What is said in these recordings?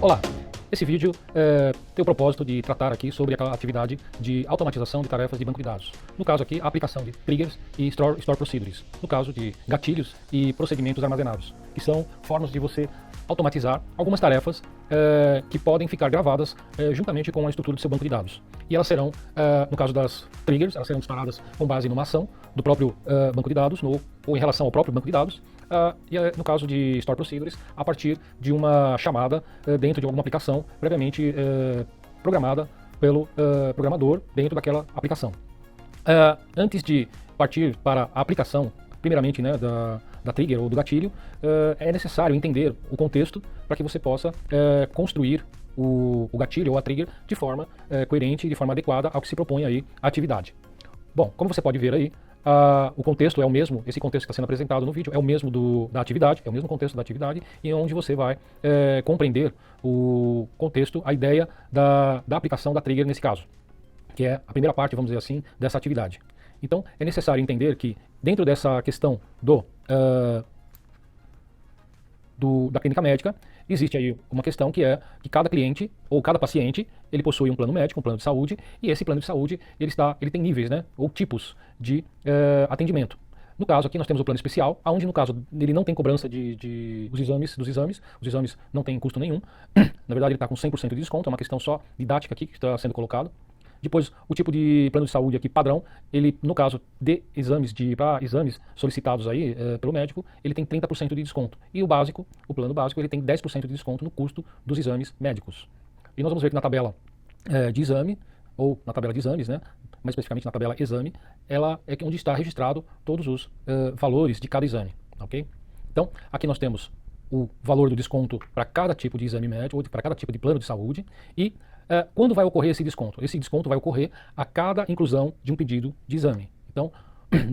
Olá, esse vídeo tem o propósito de tratar aqui sobre a atividade de automatização de tarefas de banco de dados. No caso aqui, a aplicação de triggers e store procedures. No caso de gatilhos e procedimentos armazenados, que são formas de você automatizar algumas tarefas que podem ficar gravadas juntamente com a estrutura do seu banco de dados. E elas serão, no caso das triggers, elas serão disparadas com base numa ação do próprio banco de dados, ou em relação ao próprio banco de dados, e no caso de Store Procedures, a partir de uma chamada dentro de alguma aplicação previamente programada pelo programador dentro daquela aplicação. Antes de partir para a aplicação, primeiramente, né, da trigger ou do gatilho, é necessário entender o contexto para que você possa construir o gatilho ou a trigger de forma coerente e de forma adequada ao que se propõe aí a atividade. Bom, como você pode ver aí, o contexto é o mesmo, esse contexto que está sendo apresentado no vídeo é o mesmo da atividade, é o mesmo contexto da atividade, e onde você vai compreender o contexto, a ideia da aplicação da trigger nesse caso, que é a primeira parte, vamos dizer assim, dessa atividade. Então, é necessário entender que dentro dessa questão da clínica médica, existe aí uma questão que é que cada cliente ou cada paciente, ele possui um plano médico, um plano de saúde, e esse plano de saúde, ele tem níveis, né, ou tipos de atendimento. No caso aqui nós temos o plano especial, onde no caso ele não tem cobrança dos exames não tem custo nenhum, na verdade ele está com 100% de desconto, é uma questão só didática aqui que está sendo colocado. Depois, o tipo de plano de saúde aqui padrão, ele, no caso de exames solicitados aí pelo médico, ele tem 30% de desconto. E o básico, o plano básico, ele tem 10% de desconto no custo dos exames médicos. E nós vamos ver que na tabela de exame, ou na tabela de exames, né, mais especificamente na tabela exame, ela é onde está registrado todos os valores de cada exame, ok? Então, aqui nós temos o valor do desconto para cada tipo de exame médico, ou para cada tipo de plano de saúde, e quando vai ocorrer esse desconto? Esse desconto vai ocorrer a cada inclusão de um pedido de exame. Então,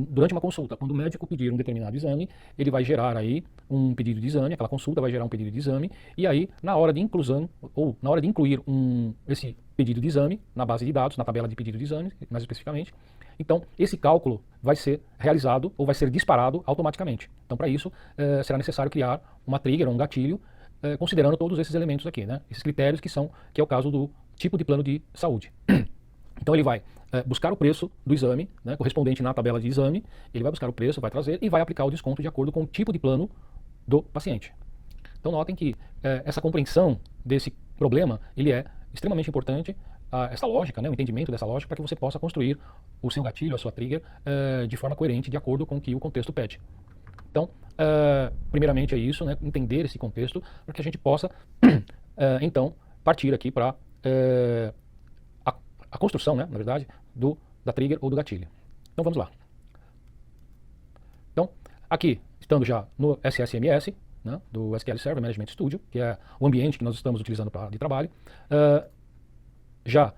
durante uma consulta, quando o médico pedir um determinado exame, ele vai gerar aí um pedido de exame, aquela consulta vai gerar um pedido de exame, e aí, na hora de inclusão, ou na hora de incluir esse pedido de exame na base de dados, na tabela de pedido de exame, mais especificamente, então esse cálculo vai ser realizado ou vai ser disparado automaticamente. Então, para isso, será necessário criar uma trigger, um gatilho, considerando todos esses elementos aqui, né? Esses critérios que é o caso do tipo de plano de saúde. Então ele vai buscar o preço do exame, né, correspondente na tabela de exame, ele vai buscar o preço, vai trazer e vai aplicar o desconto de acordo com o tipo de plano do paciente. Então notem que essa compreensão desse problema, ele é extremamente importante, essa lógica, né, o entendimento dessa lógica, para que você possa construir o seu gatilho, a sua trigger, de forma coerente, de acordo com o que o contexto pede. Então, primeiramente é isso, né, entender esse contexto, para que a gente possa, então, partir aqui para a construção, né, na verdade, da trigger ou do gatilho. Então vamos lá. Então, aqui, estando já no SSMS, né, do SQL Server Management Studio, que é o ambiente que nós estamos utilizando de trabalho, já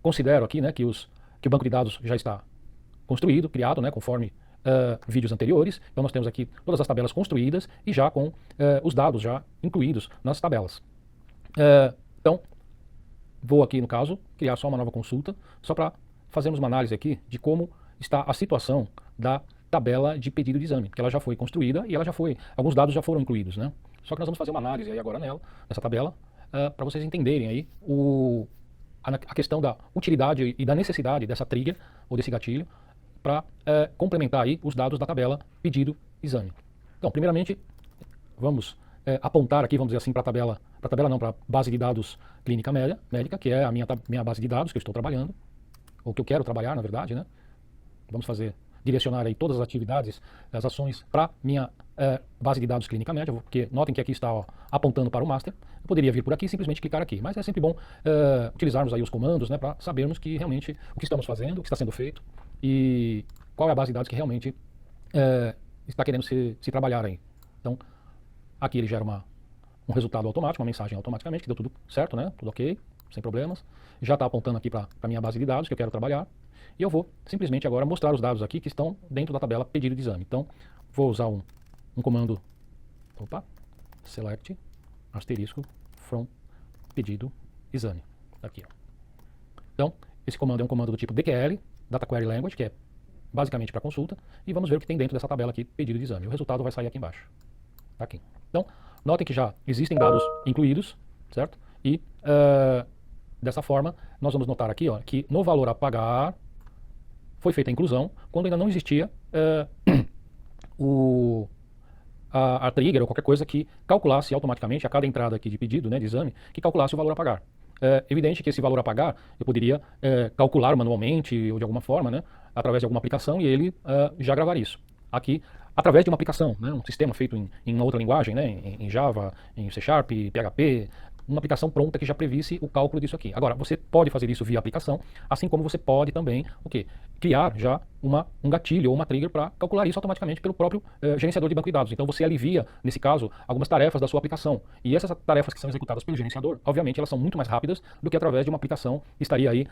considero aqui, né, que o banco de dados já está construído, criado, né, conforme vídeos anteriores. Então nós temos aqui todas as tabelas construídas e já com os dados já incluídos nas tabelas. Então, vou aqui, no caso, criar só uma nova consulta, só para fazermos uma análise aqui de como está a situação da tabela de pedido de exame, que ela já foi construída e alguns dados já foram incluídos, né? Só que nós vamos fazer uma análise aí agora nessa tabela, para vocês entenderem aí a questão da utilidade e da necessidade dessa trigger, ou desse gatilho, para complementar aí os dados da tabela pedido exame. Então, primeiramente, vamos apontar aqui, vamos dizer assim, para a base de dados clínica médica, que é a minha base de dados que eu estou trabalhando, ou que eu quero trabalhar, na verdade, né? Vamos direcionar aí todas as atividades, as ações para minha base de dados clínica médica, porque notem que aqui está apontando para o master. Eu poderia vir por aqui e simplesmente clicar aqui, mas é sempre bom utilizarmos aí os comandos, né, para sabermos que realmente o que estamos fazendo, o que está sendo feito e qual é a base de dados que realmente está querendo se trabalhar aí. Então, aqui ele gera um resultado automático, uma mensagem automaticamente, que deu tudo certo, né? Tudo ok, sem problemas. Já está apontando aqui para a minha base de dados que eu quero trabalhar. E eu vou simplesmente agora mostrar os dados aqui que estão dentro da tabela pedido de exame. Então, vou usar um comando, select, asterisco, from pedido exame. Aqui, ó. Então, esse comando é um comando do tipo DQL, Data Query Language, que é basicamente para consulta. E vamos ver o que tem dentro dessa tabela aqui, pedido de exame. O resultado vai sair aqui embaixo. Tá aqui. Então, notem que já existem dados incluídos, certo? E dessa forma, nós vamos notar aqui, ó, que no valor a pagar foi feita a inclusão quando ainda não existia a trigger ou qualquer coisa que calculasse automaticamente a cada entrada aqui de pedido, né, de exame, que calculasse o valor a pagar. É evidente que esse valor a pagar eu poderia calcular manualmente ou de alguma forma, né, através de alguma aplicação, e ele já gravar isso. Aqui, através de uma aplicação, né, um sistema feito em uma outra linguagem, né, em Java, em C Sharp, PHP, uma aplicação pronta que já previsse o cálculo disso aqui. Agora, você pode fazer isso via aplicação, assim como você pode também o quê? Criar já um gatilho ou uma trigger para calcular isso automaticamente pelo próprio gerenciador de banco de dados. Então você alivia, nesse caso, algumas tarefas da sua aplicação. E essas tarefas que são executadas pelo gerenciador, obviamente elas são muito mais rápidas do que através de uma aplicação que estaria aí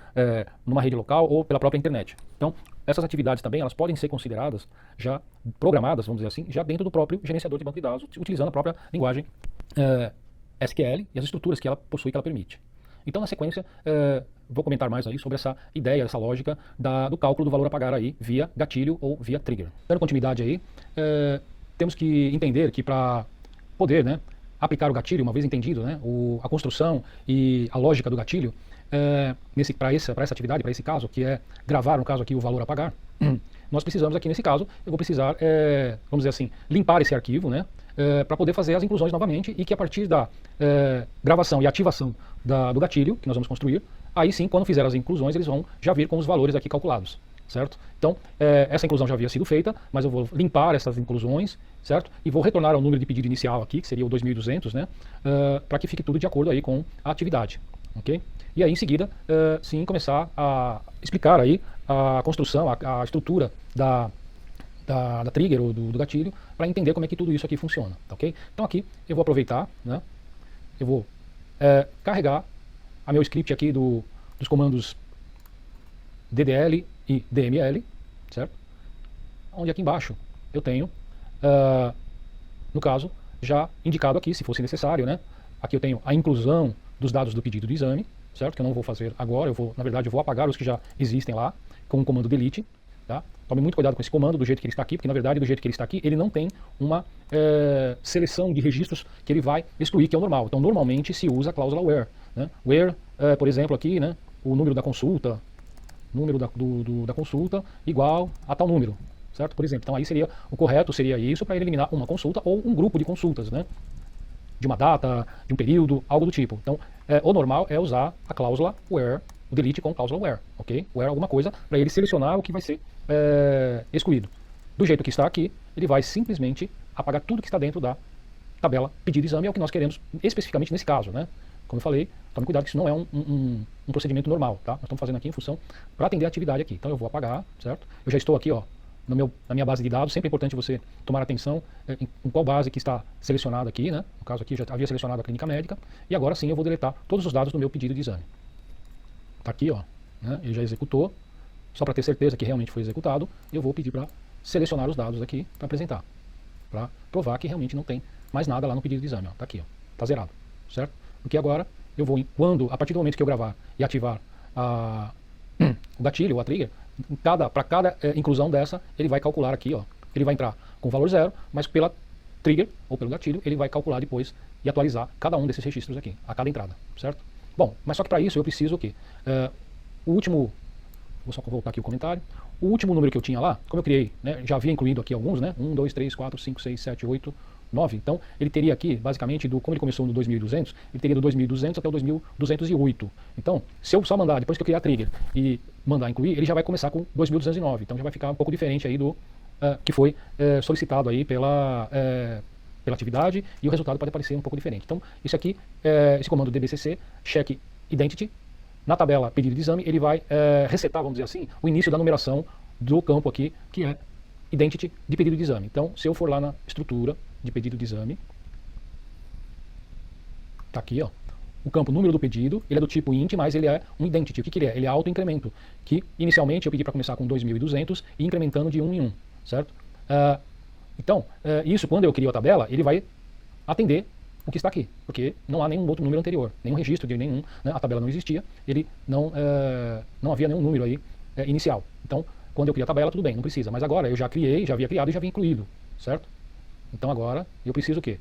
numa rede local ou pela própria internet. Então, essas atividades também elas podem ser consideradas já programadas, vamos dizer assim, já dentro do próprio gerenciador de banco de dados, utilizando a própria linguagem SQL e as estruturas que ela possui, que ela permite. Então, na sequência, vou comentar mais aí sobre essa ideia, essa lógica do cálculo do valor a pagar aí via gatilho ou via trigger. Dando continuidade aí, temos que entender que para poder, né, aplicar o gatilho, uma vez entendido, né, a construção e a lógica do gatilho, para essa atividade, para esse caso, que é gravar, no caso aqui, o valor a pagar, nós precisamos aqui, nesse caso, eu vou precisar, vamos dizer assim, limpar esse arquivo, né, para poder fazer as inclusões novamente e que a partir da gravação e ativação do gatilho que nós vamos construir, aí sim, quando fizer as inclusões, eles vão já vir com os valores aqui calculados, certo? Então, essa inclusão já havia sido feita, mas eu vou limpar essas inclusões, certo? E vou retornar ao número de pedido inicial aqui, que seria o 2200, né, para que fique tudo de acordo aí com a atividade, ok? E aí, em seguida, sim, começar a explicar aí a construção, a estrutura da trigger ou do gatilho, para entender como é que tudo isso aqui funciona, tá, ok? Então aqui eu vou aproveitar, né, eu vou carregar a meu script aqui dos comandos DDL e DML, certo? Onde aqui embaixo eu tenho, no caso, já indicado aqui, se fosse necessário, né, aqui eu tenho a inclusão dos dados do pedido de exame, certo? Que eu não vou fazer agora, na verdade eu vou apagar os que já existem lá, com o comando delete. Tá? Tome muito cuidado com esse comando do jeito que ele está aqui, porque na verdade do jeito que ele está aqui, ele não tem uma seleção de registros que ele vai excluir, que é o normal. Então normalmente se usa a cláusula where, né? Where, por exemplo aqui, né, o número da consulta, da consulta igual a tal número, certo? Por exemplo, então aí seria, o correto seria isso para eliminar uma consulta ou um grupo de consultas, né? De uma data, de um período, algo do tipo. Então o normal é usar a cláusula where, o delete com cláusula where, ok? Where alguma coisa, para ele selecionar o que vai ser excluído. Do jeito que está aqui, ele vai simplesmente apagar tudo que está dentro da tabela pedido exame, é o que nós queremos especificamente nesse caso, né? Como eu falei, tome cuidado que isso não é um procedimento normal, tá? Nós estamos fazendo aqui em função para atender a atividade aqui. Então eu vou apagar, certo? Eu já estou aqui, ó, na minha base de dados. Sempre é importante você tomar atenção em qual base que está selecionada aqui, né? No caso aqui, eu já havia selecionado a clínica médica, e agora sim eu vou deletar todos os dados do meu pedido de exame. Tá aqui, ó, né? Ele já executou. Só para ter certeza que realmente foi executado, eu vou pedir para selecionar os dados aqui para apresentar, para provar que realmente não tem mais nada lá no pedido de exame. Ó. Tá aqui, ó, tá zerado, certo? Porque agora eu vou, a partir do momento que eu gravar e ativar o gatilho ou a trigger, para cada inclusão dessa, ele vai calcular aqui, ó, ele vai entrar com o valor 0, mas pela trigger ou pelo gatilho, ele vai calcular depois e atualizar cada um desses registros aqui, a cada entrada, certo? Bom, mas só que para isso eu preciso o quê? O último, vou só voltar aqui o comentário, o último número que eu tinha lá, como eu criei, né, já havia incluído aqui alguns, né, 1, 2, 3, 4, 5, 6, 7, 8, 9, então ele teria aqui, basicamente, como ele começou no 2200, ele teria do 2200 até o 2208. Então, se eu só mandar, depois que eu criar a trigger e mandar incluir, ele já vai começar com 2209, então já vai ficar um pouco diferente aí do que foi solicitado aí pela atividade, e o resultado pode aparecer um pouco diferente. Então, isso aqui, esse comando dbcc, check identity, na tabela pedido de exame, ele vai resetar, vamos dizer assim, o início da numeração do campo aqui, que é identity de pedido de exame. Então, se eu for lá na estrutura de pedido de exame, tá aqui, ó, o campo número do pedido, ele é do tipo int, mas ele é um identity. O que ele é? Ele é autoincremento, que inicialmente eu pedi para começar com 2200 e incrementando de 1 em 1, certo? Então, isso quando eu crio a tabela, ele vai atender o que está aqui, porque não há nenhum outro número anterior, nenhum registro de nenhum, né, a tabela não existia, ele não havia nenhum número aí inicial. Então, quando eu crio a tabela, tudo bem, não precisa, mas agora eu já criei, já havia criado e já havia incluído, certo? Então agora eu preciso o quê?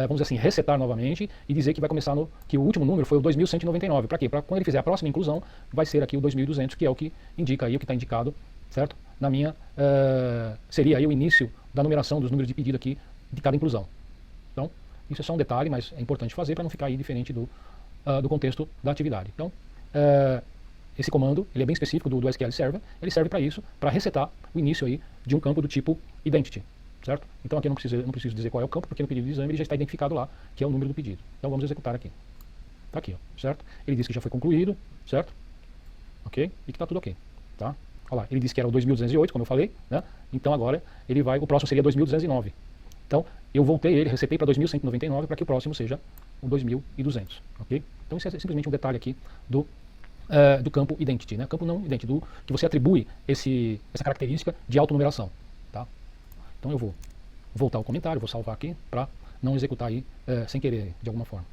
vamos dizer assim, resetar novamente e dizer que vai começar que o último número foi o 2199. Para quê? Para quando ele fizer a próxima inclusão, vai ser aqui o 2200, que é o que indica aí, o que está indicado, certo? Na minha, seria aí o início da numeração dos números de pedido aqui de cada inclusão. Então, isso é só um detalhe, mas é importante fazer para não ficar aí diferente do contexto da atividade. Então, esse comando, ele é bem específico do SQL Server, ele serve para isso, para resetar o início aí de um campo do tipo identity, certo? Então aqui eu não preciso dizer qual é o campo, porque no pedido de exame ele já está identificado lá, que é o número do pedido. Então vamos executar aqui. Está aqui, ó, certo? Ele diz que já foi concluído, certo? Ok? E que está tudo ok, tá? Olha lá, ele disse que era o 2208, como eu falei, né? Então agora o próximo seria 2209. Então eu voltei ele, resetei para 2199 para que o próximo seja o 2200, ok? Então isso é simplesmente um detalhe aqui do campo identity, né? Campo não identity, que você atribui essa característica de autonumeração, tá? Então eu vou voltar ao comentário, vou salvar aqui para não executar aí sem querer de alguma forma.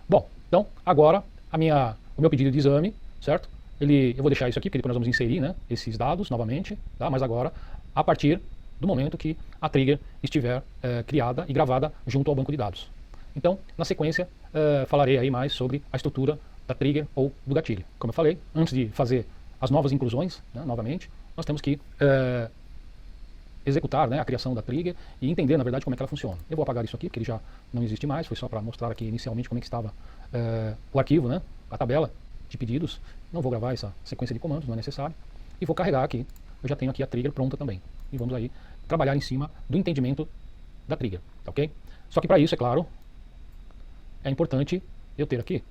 Bom, então agora o meu pedido de exame, certo? Eu vou deixar isso aqui porque depois nós vamos inserir, né, esses dados novamente, tá? Mas agora a partir do momento que a trigger estiver criada e gravada junto ao banco de dados. Então, na sequência, falarei aí mais sobre a estrutura da trigger ou do gatilho. Como eu falei, antes de fazer as novas inclusões, né, novamente, nós temos que executar, né, a criação da trigger e entender, na verdade, como é que ela funciona. Eu vou apagar isso aqui, porque ele já não existe mais, foi só para mostrar aqui inicialmente como é que estava o arquivo, né, a tabela de pedidos. Não vou gravar essa sequência de comandos, não é necessário. E vou carregar aqui, eu já tenho aqui a trigger pronta também. E vamos aí trabalhar em cima do entendimento da trigger, tá ok? Só que para isso, é claro, é importante eu ter aqui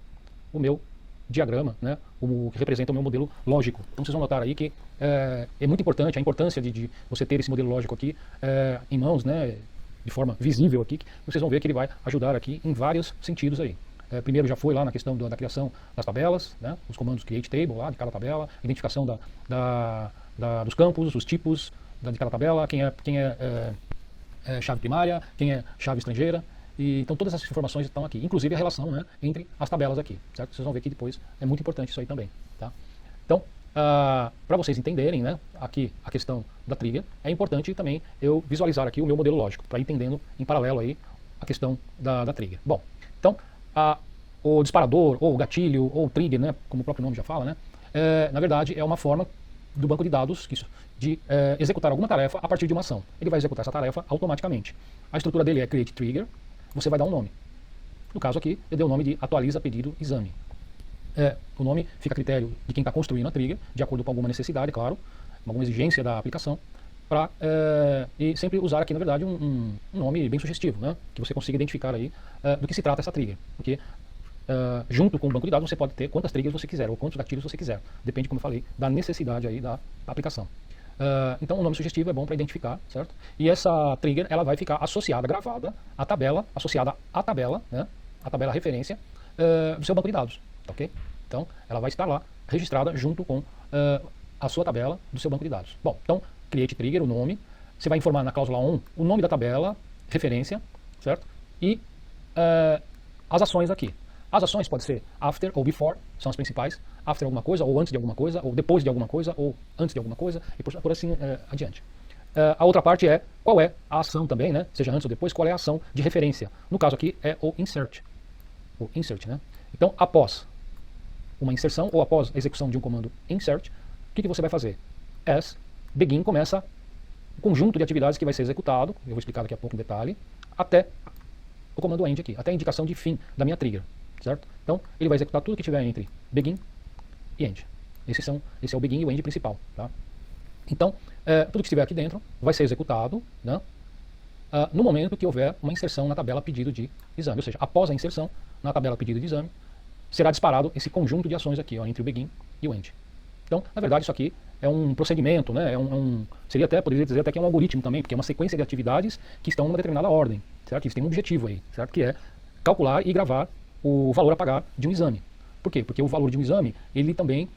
o meu diagrama, né, o que representa o meu modelo lógico. Então vocês vão notar aí que é muito importante a importância de você ter esse modelo lógico aqui em mãos, né, de forma visível aqui. Vocês vão ver que ele vai ajudar aqui em vários sentidos aí. Primeiro já foi lá na questão da criação das tabelas, né, os comandos create table lá de cada tabela, identificação dos campos, os tipos de cada tabela, quem é chave primária, quem é chave estrangeira. Então todas essas informações estão aqui, inclusive a relação, né, entre as tabelas aqui, certo? Vocês vão ver que depois é muito importante isso aí também, tá? Então, para vocês entenderem, né, aqui a questão da trigger, é importante também eu visualizar aqui o meu modelo lógico, para ir entendendo em paralelo aí a questão da trigger. Bom, então o disparador, ou o gatilho, ou o trigger, né, como o próprio nome já fala, né, na verdade é uma forma do banco de dados de executar alguma tarefa a partir de uma ação. Ele vai executar essa tarefa automaticamente. A estrutura dele é create trigger. Você vai dar um nome. No caso aqui, eu dei o nome de atualiza pedido exame. O nome fica a critério de quem está construindo a trigger, de acordo com alguma necessidade, claro, alguma exigência da aplicação, e sempre usar aqui, na verdade, um nome bem sugestivo, né? Que você consiga identificar aí do que se trata essa trigger. Porque junto com o banco de dados você pode ter quantas triggers você quiser, ou quantos gatilhos você quiser. Depende, como eu falei, da necessidade aí da aplicação. Então o nome sugestivo é bom para identificar, certo? E essa trigger ela vai ficar associada, gravada à tabela, associada à tabela, né? A tabela referência do seu banco de dados, ok? Então ela vai estar lá registrada junto com a sua tabela do seu banco de dados. Bom, então create trigger, o nome, você vai informar na cláusula on o nome da tabela, referência, certo? E as ações aqui. As ações podem ser after ou before, são as principais. After alguma coisa, ou antes de alguma coisa, ou depois de alguma coisa, ou antes de alguma coisa, e por assim adiante. A outra parte é qual é a ação também, né? Seja antes ou depois, qual é a ação de referência. No caso aqui é o insert. O insert, né? Então, após uma inserção, ou após a execução de um comando insert, o que você vai fazer? As begin começa o conjunto de atividades que vai ser executado, eu vou explicar daqui a pouco em detalhe, até o comando end aqui, até a indicação de fim da minha trigger. Certo? Então, ele vai executar tudo que tiver entre begin e end. Esse é o begin e o end principal. Tá? Então, tudo que estiver aqui dentro vai ser executado, né, no momento que houver uma inserção na tabela pedido de exame. Ou seja, após a inserção na tabela pedido de exame, será disparado esse conjunto de ações aqui, ó, entre o begin e o end. Então, na verdade, isso aqui é um procedimento, né, poderia dizer até que é um algoritmo também, porque é uma sequência de atividades que estão numa determinada ordem. Certo? Eles têm um objetivo aí, certo? Que é calcular e gravar o valor a pagar de um exame. Por quê? Porque o valor de um exame, ele também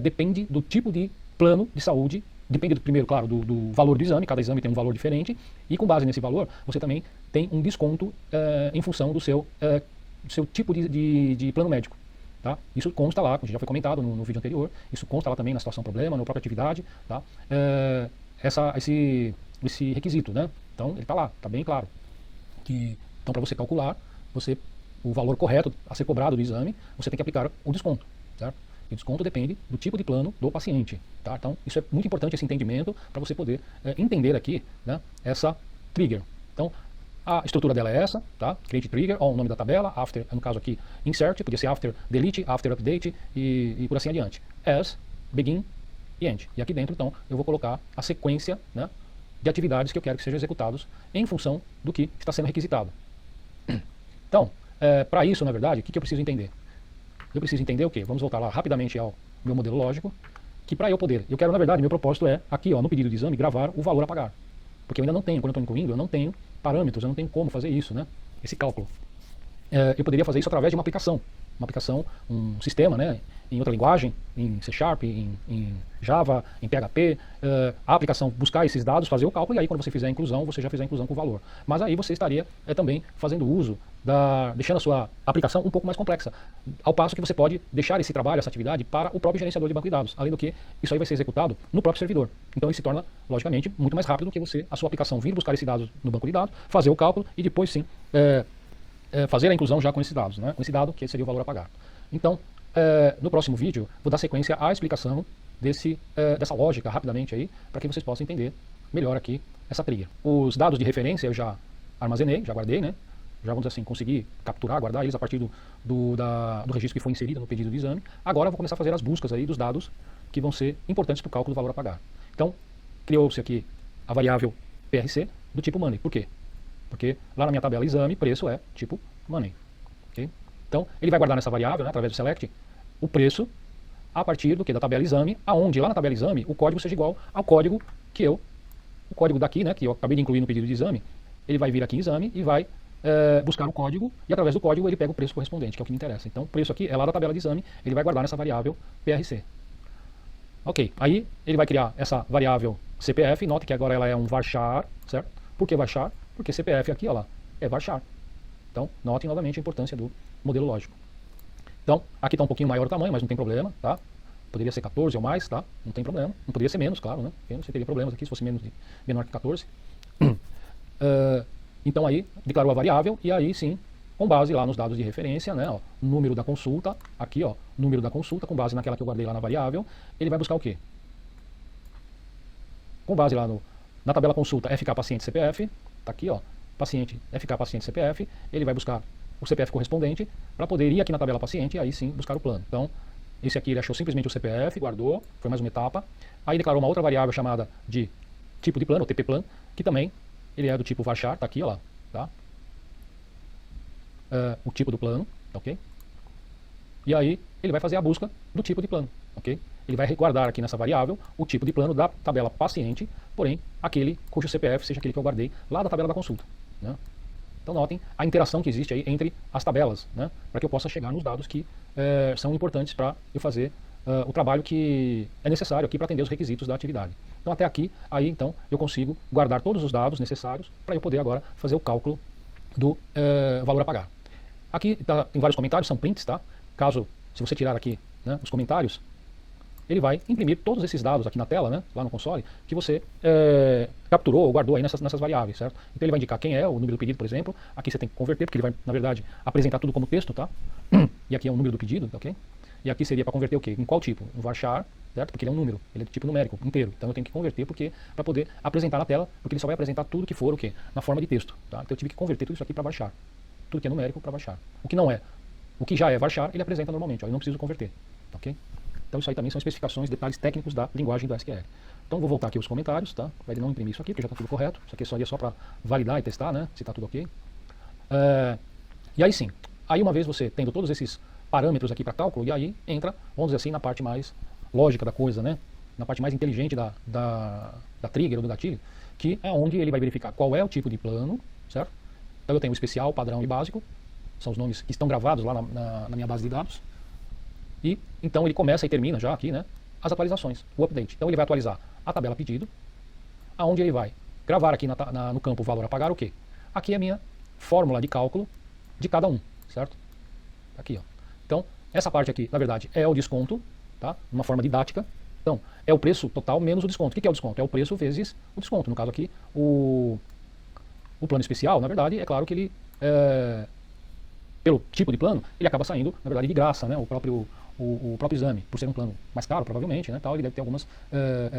depende do tipo de plano de saúde, depende, primeiro, claro, do valor do exame, cada exame tem um valor diferente, e com base nesse valor, você também tem um desconto em função do seu tipo de plano médico. Tá? Isso consta lá, como já foi comentado no vídeo anterior, isso consta lá também na situação problema, na própria atividade, tá? Esse requisito, né? Então, ele está lá, está bem claro. Então, para você calcular o valor correto a ser cobrado do exame, você tem que aplicar o desconto, certo? E o desconto depende do tipo de plano do paciente, tá? Então, isso é muito importante, esse entendimento, para você poder entender aqui, né, essa trigger. Então, a estrutura dela é essa, tá? Create trigger, ó, o nome da tabela, after, no caso aqui, insert, podia ser after delete, after update e por assim adiante. As, begin e end. E aqui dentro, então, eu vou colocar a sequência, né, de atividades que eu quero que sejam executados em função do que está sendo requisitado. Então, para isso, na verdade, o que eu preciso entender? Eu preciso entender o quê? Vamos voltar lá rapidamente ao meu modelo lógico, que para eu poder, eu quero, na verdade, meu propósito é, aqui, ó, no pedido de exame, gravar o valor a pagar. Porque eu ainda não tenho, quando eu estou incluindo, eu não tenho parâmetros, eu não tenho como fazer isso, né? Esse cálculo. Eu poderia fazer isso através de uma aplicação, um sistema, né? Em outra linguagem, em C Sharp, em Java, em PHP, a aplicação buscar esses dados, fazer o cálculo, e aí quando você fizer a inclusão, você já fizer a inclusão com o valor. Mas aí você estaria também fazendo uso, deixando a sua aplicação um pouco mais complexa, ao passo que você pode deixar esse trabalho, essa atividade, para o próprio gerenciador de banco de dados, além do que isso aí vai ser executado no próprio servidor. Então ele se torna, logicamente, muito mais rápido do que a sua aplicação vir buscar esses dados no banco de dados, fazer o cálculo e depois sim fazer a inclusão já com esses dados, né? Com esse dado que seria o valor a pagar. Então, no próximo vídeo, vou dar sequência à explicação dessa lógica rapidamente aí, para que vocês possam entender melhor aqui essa trigger. Os dados de referência eu já armazenei, já guardei, né? Já vamos dizer assim, consegui capturar, guardar eles a partir do registro que foi inserido no pedido de exame. Agora eu vou começar a fazer as buscas aí dos dados que vão ser importantes para o cálculo do valor a pagar. Então, criou-se aqui a variável PRC do tipo money. Por quê? Porque lá na minha tabela exame, preço é tipo money. Okay? Então, ele vai guardar nessa variável, né, através do select, o preço a partir do que? Da tabela exame, aonde lá na tabela exame o código seja igual ao código o código daqui, né, que eu acabei de incluir no pedido de exame, ele vai vir aqui em exame e vai buscar o código, e através do código ele pega o preço correspondente, que é o que me interessa. Então, o preço aqui é lá da tabela de exame, ele vai guardar nessa variável PRC. Ok, aí ele vai criar essa variável CPF, note que agora ela é um varchar, certo? Por que varchar? Porque CPF aqui, ó lá, é varchar. Então, notem novamente a importância do modelo lógico. Então, aqui está um pouquinho maior o tamanho, mas não tem problema, tá? Poderia ser 14 ou mais, tá? Não tem problema. Não poderia ser menos, claro, né? Você teria problemas aqui se fosse menor que 14. Então aí, declarou a variável e aí sim, com base lá nos dados de referência, né? Ó, número da consulta, aqui ó, número da consulta, com base naquela que eu guardei lá na variável, ele vai buscar o quê? Com base lá na tabela consulta FK paciente CPF, tá aqui ó, paciente FK paciente CPF, ele vai buscar o CPF correspondente para poder ir aqui na tabela paciente e aí sim buscar o plano. Então, esse aqui ele achou simplesmente o CPF, guardou, foi mais uma etapa. Aí declarou uma outra variável chamada de tipo de plano, ou TP plan, que também ele é do tipo varchar, tá aqui, ó lá, tá? O tipo do plano, ok? E aí ele vai fazer a busca do tipo de plano, ok? Ele vai guardar aqui nessa variável o tipo de plano da tabela paciente, porém aquele cujo CPF seja aquele que eu guardei lá da tabela da consulta, né? Então notem a interação que existe aí entre as tabelas, né? Para que eu possa chegar nos dados que são importantes para eu fazer o trabalho que é necessário aqui para atender os requisitos da atividade. Então até aqui, aí então eu consigo guardar todos os dados necessários para eu poder agora fazer o cálculo do valor a pagar. Aqui tem vários comentários, são prints, tá? Caso, se você tirar aqui, né, os comentários, ele vai imprimir todos esses dados aqui na tela, né, lá no console, que você capturou ou guardou aí nessas variáveis, certo? Então ele vai indicar quem é, o número do pedido, por exemplo. Aqui você tem que converter, porque ele vai, na verdade, apresentar tudo como texto, tá? E aqui é o número do pedido, ok? E aqui seria para converter o quê? Em qual tipo? Um varchar, certo? Porque ele é um número, ele é de tipo numérico, inteiro. Então eu tenho que converter para poder apresentar na tela, porque ele só vai apresentar tudo que for o quê? Na forma de texto, tá? Então eu tive que converter tudo isso aqui para varchar. Tudo que é numérico para varchar. O que não é, o que já é varchar, ele apresenta normalmente, ó, eu não preciso converter, ok? Então isso aí também são especificações, detalhes técnicos da linguagem do SQL. Então vou voltar aqui aos comentários, tá? Vai não imprimir isso aqui, porque já está tudo correto. Isso aqui seria só para validar e testar, né? Se está tudo ok. E aí sim, aí uma vez você tendo todos esses parâmetros aqui para cálculo, e aí entra, vamos dizer assim, na parte mais lógica da coisa, né? Na parte mais inteligente da trigger ou do gatilho, que é onde ele vai verificar qual é o tipo de plano, certo? Então eu tenho o especial, padrão e básico, são os nomes que estão gravados lá na minha base de dados. E então ele começa e termina já aqui, né, as atualizações, o update. Então ele vai atualizar a tabela pedido, aonde ele vai gravar aqui no campo valor a pagar o quê? Aqui é a minha fórmula de cálculo de cada um, certo? Aqui, ó. Então, essa parte aqui, na verdade, é o desconto, tá? Uma forma didática. Então, é o preço total menos o desconto. O que é o desconto? É o preço vezes o desconto. No caso aqui, o plano especial, na verdade, é claro que ele pelo tipo de plano, ele acaba saindo, na verdade, de graça, né? O próprio exame, por ser um plano mais caro, provavelmente, né, tal, ele deve ter algumas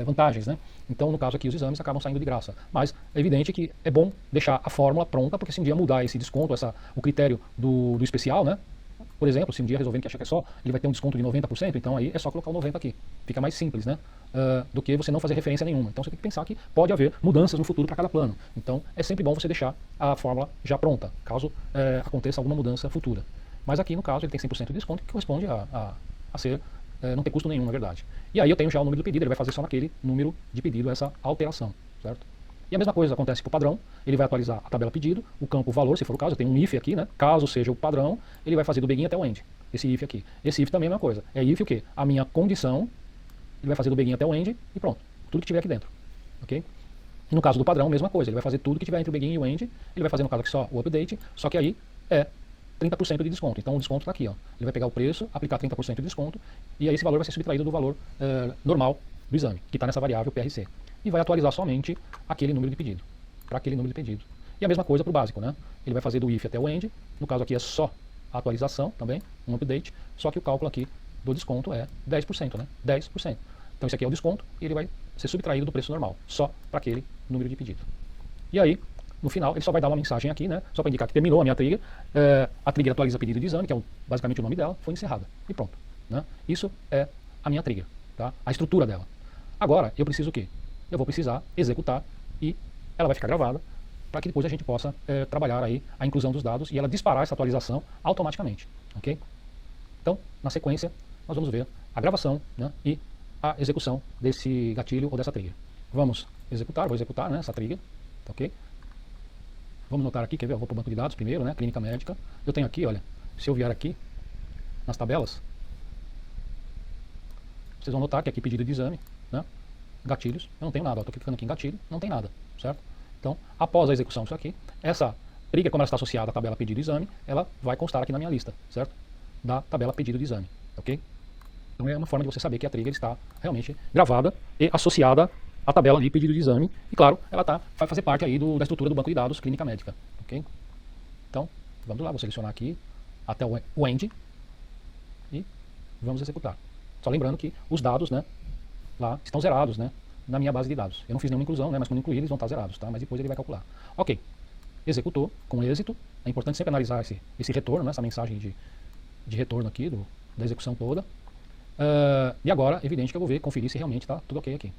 vantagens, né? Então, no caso aqui, os exames acabam saindo de graça. Mas é evidente que é bom deixar a fórmula pronta, porque se um dia mudar esse desconto, o critério do especial, né? Por exemplo, se um dia resolver que achar que é só, ele vai ter um desconto de 90%, então aí é só colocar o 90 aqui. Fica mais simples, né? Do que você não fazer referência nenhuma. Então você tem que pensar que pode haver mudanças no futuro para cada plano. Então é sempre bom você deixar a fórmula já pronta, caso aconteça alguma mudança futura. Mas aqui no caso ele tem 100% de desconto, que corresponde a ser, não ter custo nenhum, na verdade. E aí eu tenho já o número do pedido, ele vai fazer só naquele número de pedido essa alteração, certo? E a mesma coisa acontece para o padrão, ele vai atualizar a tabela pedido, o campo valor, se for o caso, eu tenho um if aqui, né? Caso seja o padrão, ele vai fazer do begin até o end, esse if aqui. Esse if também é a mesma coisa, é if o quê? A minha condição, ele vai fazer do begin até o end e pronto, tudo que tiver aqui dentro, ok? No caso do padrão, mesma coisa, ele vai fazer tudo que tiver entre o begin e o end, ele vai fazer no caso aqui só o update, só que aí é 30% de desconto, então o desconto está aqui, ó. Ele vai pegar o preço, aplicar 30% de desconto, e aí esse valor vai ser subtraído do valor normal do exame, que está nessa variável PRC, e vai atualizar somente aquele número de pedido, para aquele número de pedido. E a mesma coisa para o básico, né? Ele vai fazer do if até o end, no caso aqui é só a atualização também, um update, só que o cálculo aqui do desconto é 10%, né? 10%. Então esse aqui é o desconto e ele vai ser subtraído do preço normal, só para aquele número de pedido. E aí, no final, ele só vai dar uma mensagem aqui, né? Só para indicar que terminou a minha trigger. A trigger atualiza pedido de exame, que é basicamente o nome dela, foi encerrada. E pronto, né? Isso é a minha trigger, tá? A estrutura dela. Agora, eu preciso o quê? Eu vou precisar executar e ela vai ficar gravada para que depois a gente possa trabalhar aí a inclusão dos dados e ela disparar essa atualização automaticamente, ok? Então, na sequência, nós vamos ver a gravação, né, e a execução desse gatilho ou dessa trigger. Vamos executar, vou executar, né, essa trigger, tá, ok? Vamos notar aqui, quer ver? Eu vou para o banco de dados primeiro, né, clínica médica. Eu tenho aqui, olha, se eu vier aqui nas tabelas, vocês vão notar que aqui pedido de exame, né, gatilhos, eu não tenho nada, estou clicando aqui em gatilho, não tem nada, certo? Então, após a execução disso aqui, essa trigger, como ela está associada à tabela pedido de exame, ela vai constar aqui na minha lista, certo? Da tabela pedido de exame, ok? Então é uma forma de você saber que a trigger está realmente gravada e associada à tabela de pedido de exame. E claro, ela vai fazer parte aí da estrutura do banco de dados clínica médica, ok? Então, vamos lá, vou selecionar aqui até o end e vamos executar. Só lembrando que os dados, né, lá estão zerados, né, na minha base de dados. Eu não fiz nenhuma inclusão, né, mas quando incluir eles vão estar zerados, tá? Mas depois ele vai calcular. Ok, executou com êxito. É importante sempre analisar esse retorno, né, essa mensagem de retorno aqui da execução toda. E agora, evidente que eu vou conferir se realmente está tudo ok aqui.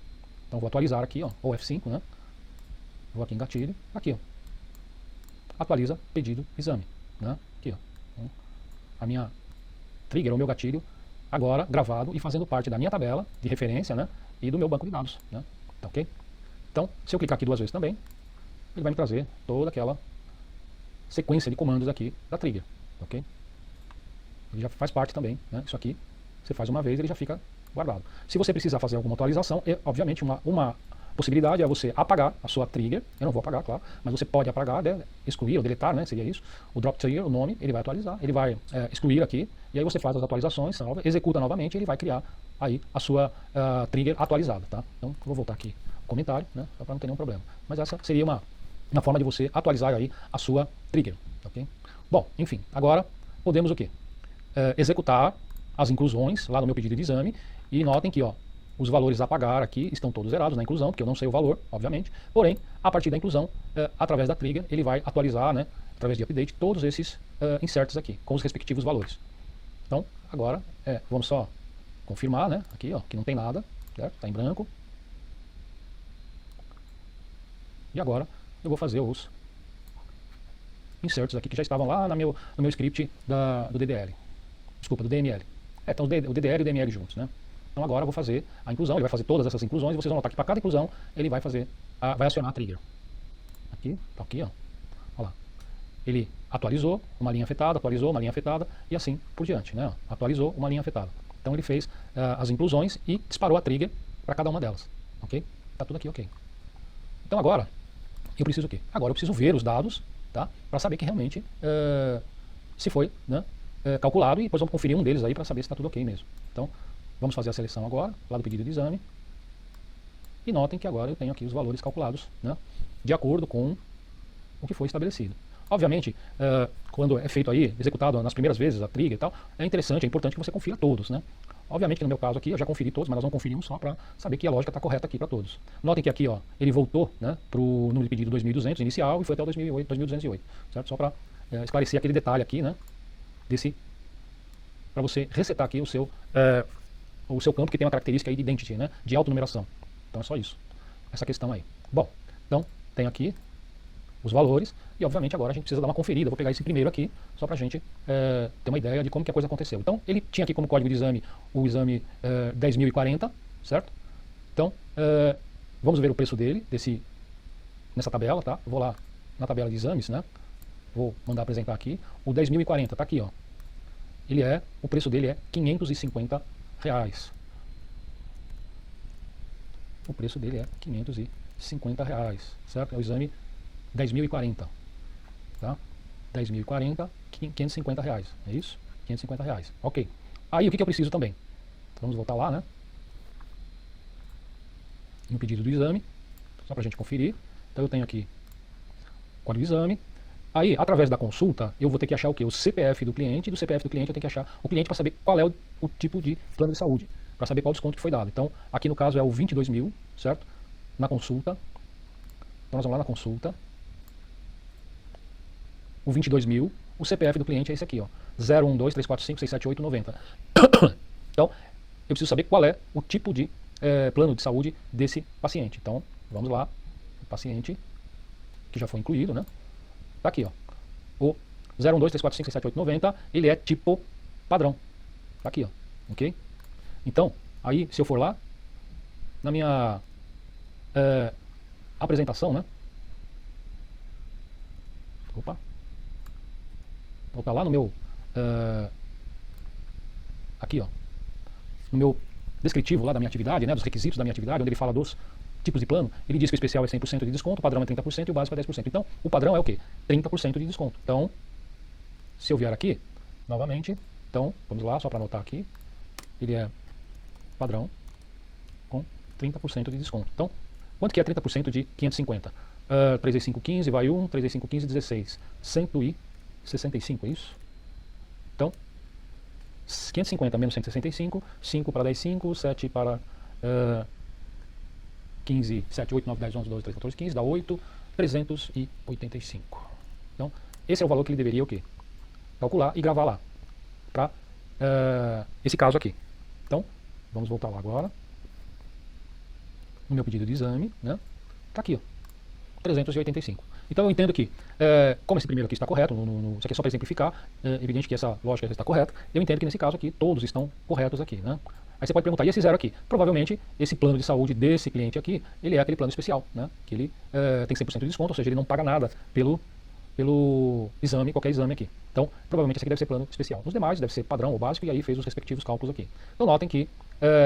Então vou atualizar aqui, ó, o F5, né? Vou aqui em gatilho, aqui, ó. Atualiza pedido exame, né? Aqui, ó. Então, a minha trigger, o meu gatilho, agora gravado e fazendo parte da minha tabela de referência, né? E do meu banco de dados, né? Tá ok? Então, se eu clicar aqui 2 vezes também, ele vai me trazer toda aquela sequência de comandos aqui da trigger, ok? Ele já faz parte também, né? Isso aqui, você faz uma vez, ele já fica guardado. Se você precisar fazer alguma atualização, obviamente uma possibilidade é você apagar a sua trigger. Eu não vou apagar, claro, mas você pode apagar, excluir ou deletar, né? Seria isso. O drop trigger, o nome, ele vai atualizar, ele vai excluir aqui, e aí você faz as atualizações, salva, executa novamente, ele vai criar aí a sua trigger atualizada, tá? Então, vou voltar aqui no comentário, né? Só para não ter nenhum problema. Mas essa seria uma forma de você atualizar aí a sua trigger, ok? Bom, enfim, agora podemos o quê? Executar as inclusões lá no meu pedido de exame, e notem que, ó, os valores a pagar aqui estão todos zerados na inclusão, porque eu não sei o valor, obviamente, porém, a partir da inclusão, através da trigger, ele vai atualizar, né, através de update, todos esses inserts aqui, com os respectivos valores. Então, agora, vamos só confirmar, né, aqui, ó, que não tem nada, certo? Está em branco. E agora, eu vou fazer os inserts aqui, que já estavam lá no meu script do DDL. Desculpa, do DML. Então o DDL e o DML juntos, né? Então agora eu vou fazer a inclusão, ele vai fazer todas essas inclusões, e vocês vão notar que para cada inclusão ele vai vai acionar a trigger. Aqui, tá aqui, ó. Olha lá. Ele atualizou uma linha afetada, atualizou uma linha afetada, e assim por diante, né? Atualizou uma linha afetada. Então ele fez as inclusões e disparou a trigger para cada uma delas, ok? Tá tudo aqui ok. Então agora, eu preciso o quê? Agora eu preciso ver os dados, tá? Para saber que realmente se foi, né, calculado, e depois vamos conferir um deles aí para saber se está tudo ok mesmo. Então, vamos fazer a seleção agora, lá do pedido de exame. E notem que agora eu tenho aqui os valores calculados, né, de acordo com o que foi estabelecido. Obviamente, quando é feito aí, executado nas primeiras vezes a trigger e tal, é interessante, é importante que você confira todos, né? Obviamente que no meu caso aqui eu já conferi todos, mas nós vamos conferir um só para saber que a lógica está correta aqui para todos. Notem que aqui, ó, ele voltou, né, para o número de pedido 2200 inicial e foi até o 2008, 2208, certo? Só para esclarecer aquele detalhe aqui, né, para você resetar aqui o seu campo que tem uma característica aí de identity, né, de autonumeração. Então é só isso, essa questão aí. Bom, então tem aqui os valores e obviamente agora a gente precisa dar uma conferida. Vou pegar esse primeiro aqui só para a gente ter uma ideia de como que a coisa aconteceu. Então ele tinha aqui como código de exame o exame 10.040, certo? Então vamos ver o preço dele nessa tabela, tá? Eu vou lá na tabela de exames, né? Vou mandar apresentar aqui. O 10.040 tá aqui, ó. O preço dele é R$550. O preço dele é R$550, certo? É o exame 10.040, tá? 10.040, R$550, é isso? R$550, ok. Aí o que eu preciso também? Vamos voltar lá, né? No pedido do exame, só para a gente conferir. Então eu tenho aqui o código de exame. Aí, através da consulta, eu vou ter que achar o quê? O CPF do cliente, e do CPF do cliente eu tenho que achar o cliente para saber qual é o tipo de plano de saúde, para saber qual desconto que foi dado. Então, aqui no caso é o 22.000, certo? Na consulta. Então nós vamos lá na consulta. O 22.000, o CPF do cliente é esse aqui, ó, 01234567890. Então, eu preciso saber qual é o tipo de plano de saúde desse paciente. Então, vamos lá, o paciente que já foi incluído, né? Tá aqui, ó, o 01234567890, ele é tipo padrão. Tá aqui, ó, ok? Então, aí, se eu for lá, na minha apresentação, né? Opa. Voltar lá no meu aqui, ó, no meu descritivo lá da minha atividade, né, dos requisitos da minha atividade, onde ele fala dos tipos de plano, ele diz que o especial é 100% de desconto, o padrão é 30% e o básico é 10%. Então, o padrão é o quê? 30% de desconto. Então, se eu vier aqui, novamente, então, vamos lá, só para anotar aqui, ele é padrão com 30% de desconto. Então, quanto que é 30% de 550? 3 vezes 5, 15, vai 1, 3 vezes 5, 15, 16. 165, é isso? Então, 550 menos 165, 5 para 10, 5, 7 para 15, 7, 8, 9, 10, 11, 12, 13, 14, 15, dá 8, 385. Então, esse é o valor que ele deveria o quê? Calcular e gravar lá, para esse caso aqui. Então, vamos voltar lá agora. No meu pedido de exame, né? Tá aqui, ó, 385. Então eu entendo que, como esse primeiro aqui está correto, isso aqui é só para exemplificar, é evidente que essa lógica está correta, eu entendo que nesse caso aqui todos estão corretos aqui, né? Aí você pode perguntar, e esse zero aqui? Provavelmente esse plano de saúde desse cliente aqui, ele é aquele plano especial, né? Que ele tem 100% de desconto, ou seja, ele não paga nada pelo exame, qualquer exame aqui. Então, provavelmente esse aqui deve ser plano especial. Os demais deve ser padrão ou básico, e aí fez os respectivos cálculos aqui. Então notem que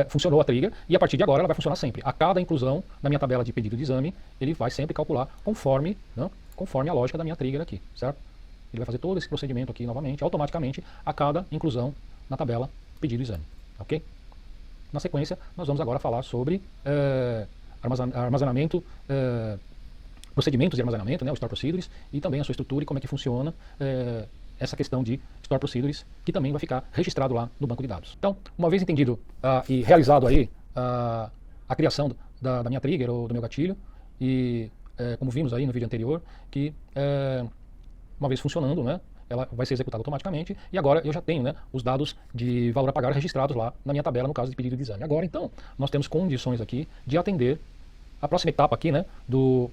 funcionou a trigger, e a partir de agora ela vai funcionar sempre. A cada inclusão na minha tabela de pedido de exame, ele vai sempre calcular conforme a lógica da minha trigger aqui, certo? Ele vai fazer todo esse procedimento aqui novamente, automaticamente, a cada inclusão na tabela pedido de exame, ok? Na sequência, nós vamos agora falar sobre armazenamento, procedimentos de armazenamento, né, o Store Procedures, e também a sua estrutura e como é que funciona essa questão de Store Procedures, que também vai ficar registrado lá no banco de dados. Então, uma vez entendido e realizado aí a criação da minha trigger ou do meu gatilho, e como vimos aí no vídeo anterior, que uma vez funcionando, né, ela vai ser executada automaticamente, e agora eu já tenho, né, os dados de valor a pagar registrados lá na minha tabela, no caso de pedido de exame. Agora, então, nós temos condições aqui de atender a próxima etapa aqui, né,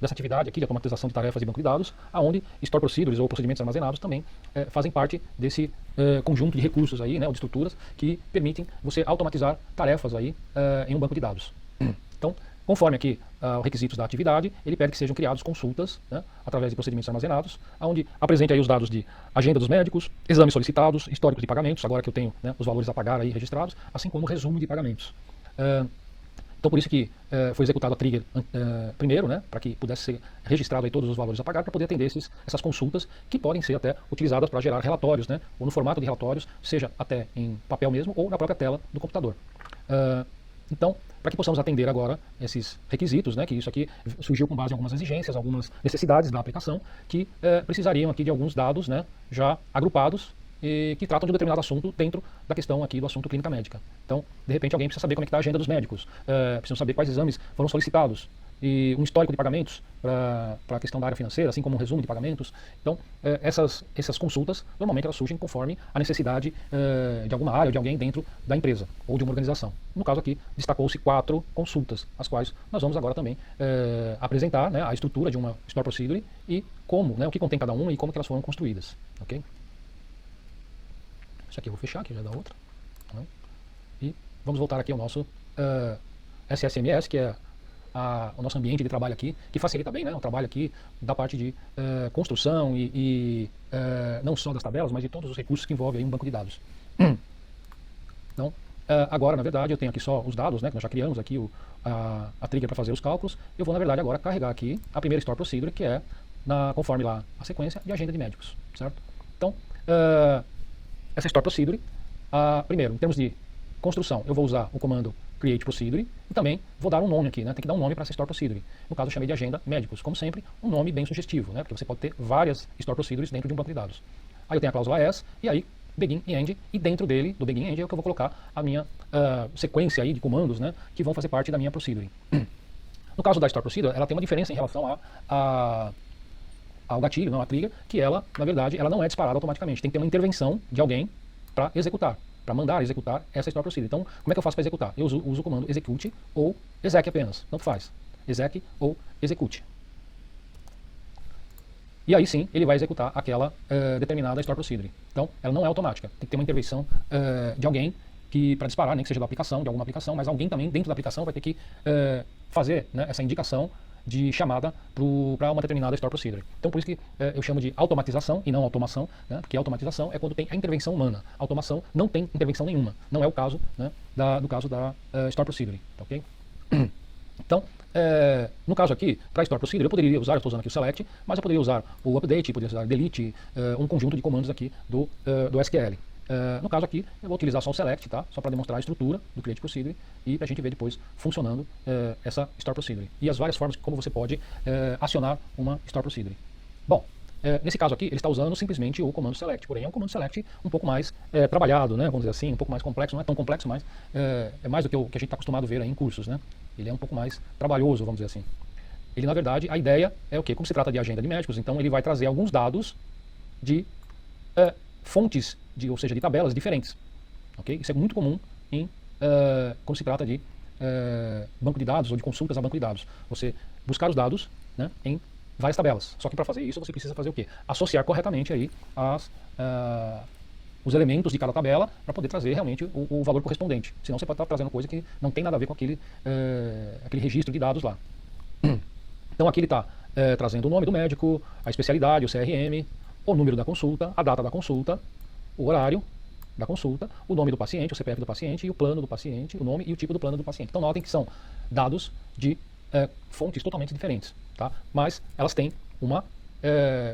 dessa atividade aqui de automatização de tarefas de banco de dados, aonde Store Procedures ou procedimentos armazenados também fazem parte desse conjunto de recursos aí, né, ou de estruturas que permitem você automatizar tarefas aí em um banco de dados. Então, conforme aqui os requisitos da atividade, ele pede que sejam criados consultas, né, através de procedimentos armazenados, onde apresente aí os dados de agenda dos médicos, exames solicitados, históricos de pagamentos, agora que eu tenho, né, os valores a pagar aí registrados, assim como resumo de pagamentos. Então por isso que foi executado a trigger primeiro, né, para que pudesse ser registrado aí todos os valores a pagar, para poder atender essas consultas, que podem ser até utilizadas para gerar relatórios, né, ou no formato de relatórios, seja até em papel mesmo, ou na própria tela do computador. Então, para que possamos atender agora esses requisitos, né, que isso aqui surgiu com base em algumas exigências, algumas necessidades da aplicação, que precisariam aqui de alguns dados, né, já agrupados e que tratam de um determinado assunto dentro da questão aqui do assunto clínica médica. Então, de repente, alguém precisa saber como é que está a agenda dos médicos, precisam saber quais exames foram solicitados, e um histórico de pagamentos para a questão da área financeira, assim como um resumo de pagamentos. Então, essas consultas, normalmente elas surgem conforme a necessidade de alguma área ou de alguém dentro da empresa ou de uma organização. No caso aqui, destacou-se 4 consultas, as quais nós vamos agora também apresentar, né, a estrutura de uma Store Procedure e como, né, o que contém cada uma e como que elas foram construídas. Ok? Isso aqui eu vou fechar, que já é da outra. Né? E vamos voltar aqui ao nosso SSMS, que é o nosso ambiente de trabalho aqui, que facilita bem, né, o trabalho aqui da parte de construção e não só das tabelas, mas de todos os recursos que envolvem aí um banco de dados. Então, agora, na verdade, eu tenho aqui só os dados, né, que nós já criamos aqui a trigger para fazer os cálculos. Eu vou, na verdade, agora carregar aqui a primeira Store Procedure, que é conforme lá a sequência de agenda de médicos, certo? Então, essa Store Procedure, primeiro, em termos de construção, eu vou usar o comando Create Procedure e também vou dar um nome aqui, né? Tem que dar um nome para essa Store Procedure. No caso, eu chamei de agenda médicos, como sempre, um nome bem sugestivo, né? Porque você pode ter várias Store Procedures dentro de um banco de dados. Aí eu tenho a cláusula as e aí begin e end, e dentro dele, do begin e end, é o que eu vou colocar a minha sequência aí de comandos, né? Que vão fazer parte da minha procedure. No caso da Store Procedure, ela tem uma diferença em relação ao gatilho, não a trigger, que ela, na verdade, ela não é disparada automaticamente. Tem que ter uma intervenção de alguém para executar, para mandar executar essa Store Procedure. Então, como é que eu faço para executar? Eu uso o comando execute ou exec apenas, tanto faz. Exec ou execute. E aí sim, ele vai executar aquela determinada Store Procedure. Então, ela não é automática. Tem que ter uma intervenção de alguém para disparar, nem que seja da aplicação, de alguma aplicação, mas alguém também dentro da aplicação vai ter que fazer, né, essa indicação de chamada para uma determinada Store Procedure. Então, por isso que eu chamo de automatização e não automação, né? Porque automatização é quando tem a intervenção humana. Automação não tem intervenção nenhuma. Não é o caso, né, do caso da Store Procedure. Ok? Então, no caso aqui, para Store Procedure, eu poderia usar, eu estou usando aqui o Select, mas eu poderia usar o Update, poderia usar Delete, um conjunto de comandos aqui do SQL. No caso aqui, eu vou utilizar só o Select, tá? Só para demonstrar a estrutura do Create Procedure e para a gente ver depois funcionando essa Store Procedure. E as várias formas como você pode acionar uma Store Procedure. Bom, nesse caso aqui, ele está usando simplesmente o comando Select, porém é um comando Select um pouco mais trabalhado, né? Vamos dizer assim, um pouco mais complexo, não é tão complexo, mas é mais do que o que a gente está acostumado a ver aí em cursos, né? Ele é um pouco mais trabalhoso, vamos dizer assim. Ele, na verdade, a ideia é o quê? Como se trata de agenda de médicos, então ele vai trazer alguns dados de fontes, ou seja, de tabelas diferentes. Okay? Isso é muito comum quando se trata de banco de dados ou de consultas a banco de dados. Você buscar os dados, né, em várias tabelas. Só que para fazer isso você precisa fazer o quê? Associar corretamente aí os elementos de cada tabela para poder trazer realmente o valor correspondente. Senão você pode estar trazendo coisa que não tem nada a ver com aquele registro de dados lá. Então aqui ele está trazendo o nome do médico, a especialidade, o CRM, o número da consulta, a data da consulta, o horário da consulta, o nome do paciente, o CPF do paciente e o plano do paciente, o nome e o tipo do plano do paciente. Então notem que são dados de fontes totalmente diferentes, tá? Mas elas têm uma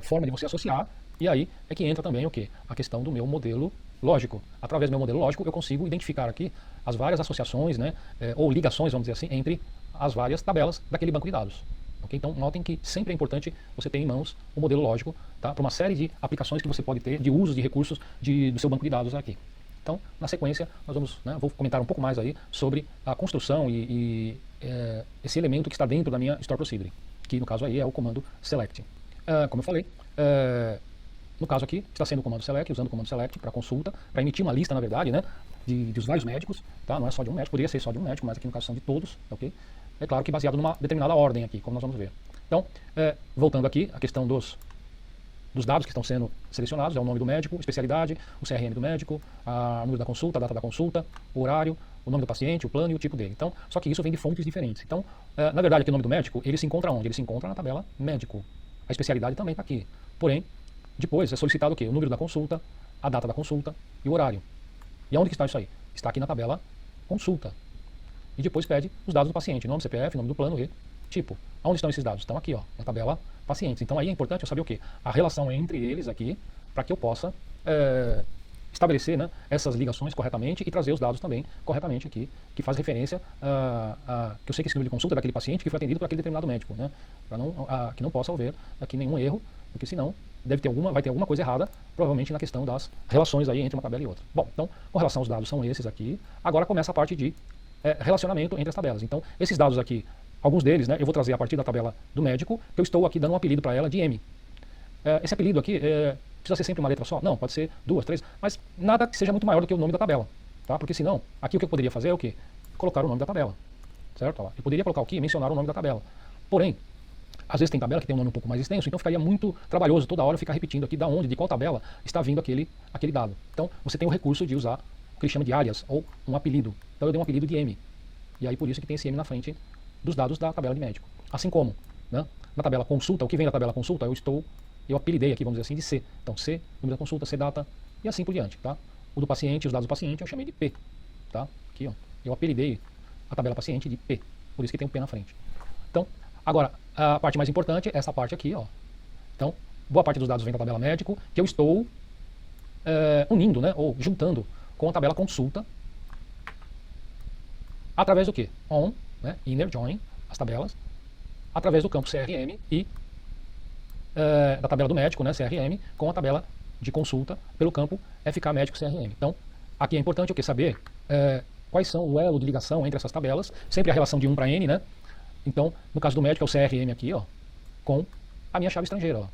forma de você associar, e aí é que entra também o quê? A questão do meu modelo lógico. Através do meu modelo lógico eu consigo identificar aqui as várias associações, né, ou ligações, vamos dizer assim, entre as várias tabelas daquele banco de dados. Okay? Então notem que sempre é importante você ter em mãos o modelo lógico, tá? Para uma série de aplicações que você pode ter, de usos de recursos do seu banco de dados aqui. Então, na sequência, nós vamos, né, vou comentar um pouco mais aí sobre a construção e esse elemento que está dentro da minha Store Procedure, que no caso aí é o comando Select. Como eu falei, no caso aqui, está sendo o comando Select, usando o comando Select para consulta, para emitir uma lista, na verdade, né, dos vários médicos, tá? Não é só de um médico, poderia ser só de um médico, mas aqui no caso são de todos, ok? É claro que baseado numa determinada ordem aqui, como nós vamos ver. Então, voltando aqui, a questão dos dados que estão sendo selecionados, é o nome do médico, especialidade, o CRM do médico, o número da consulta, a data da consulta, o horário, o nome do paciente, o plano e o tipo dele. Então, só que isso vem de fontes diferentes. Então, na verdade, aqui o nome do médico, ele se encontra onde? Ele se encontra na tabela médico. A especialidade também está aqui. Porém, depois é solicitado o quê? O número da consulta, a data da consulta e o horário. E onde que está isso aí? Está aqui na tabela consulta. E depois pede os dados do paciente, nome, CPF, nome do plano e tipo. Onde estão esses dados? Estão aqui, ó, na tabela pacientes. Então aí é importante eu saber o quê? A relação entre eles aqui, para que eu possa estabelecer, né, essas ligações corretamente e trazer os dados também corretamente aqui, que faz referência que eu sei que esse número de consulta é daquele paciente que foi atendido por aquele determinado médico, né, para que não possa haver aqui nenhum erro, porque senão vai ter alguma coisa errada, provavelmente na questão das relações aí entre uma tabela e outra. Bom, então, com relação aos dados são esses aqui. Agora começa a parte de relacionamento entre as tabelas. Então, esses dados aqui, alguns deles, né, eu vou trazer a partir da tabela do médico, que eu estou aqui dando um apelido para ela de M. Esse apelido aqui precisa ser sempre uma letra só? Não, pode ser 2, 3, mas nada que seja muito maior do que o nome da tabela, tá? Porque senão, aqui o que eu poderia fazer é o quê? Colocar o nome da tabela, certo? Eu poderia colocar aqui e mencionar o nome da tabela. Porém, às vezes tem tabela que tem um nome um pouco mais extenso, então ficaria muito trabalhoso toda hora ficar repetindo aqui de qual tabela está vindo aquele dado. Então, você tem o recurso de usar o que ele chama de alias, ou um apelido. Então eu dei um apelido de M. E aí por isso que tem esse M na frente dos dados da tabela de médico. Assim como, né, na tabela consulta, o que vem da tabela consulta, eu apelidei aqui, vamos dizer assim, de C. Então C, número da consulta, C data, e assim por diante, tá? O do paciente, os dados do paciente, eu chamei de P, tá? Aqui, ó, eu apelidei a tabela paciente de P, por isso que tem um P na frente. Então, agora, a parte mais importante é essa parte aqui, ó. Então, boa parte dos dados vem da tabela médico, que eu estou unindo, né, ou juntando com a tabela consulta, através do quê? On, né, inner join, as tabelas, através do campo CRM e da tabela do médico, né, CRM, com a tabela de consulta pelo campo FK médico CRM. Então, aqui é importante o que? Saber quais são o elo de ligação entre essas tabelas, sempre a relação de 1 para N, né? Então, no caso do médico é o CRM aqui, ó, com a minha chave estrangeira, ó,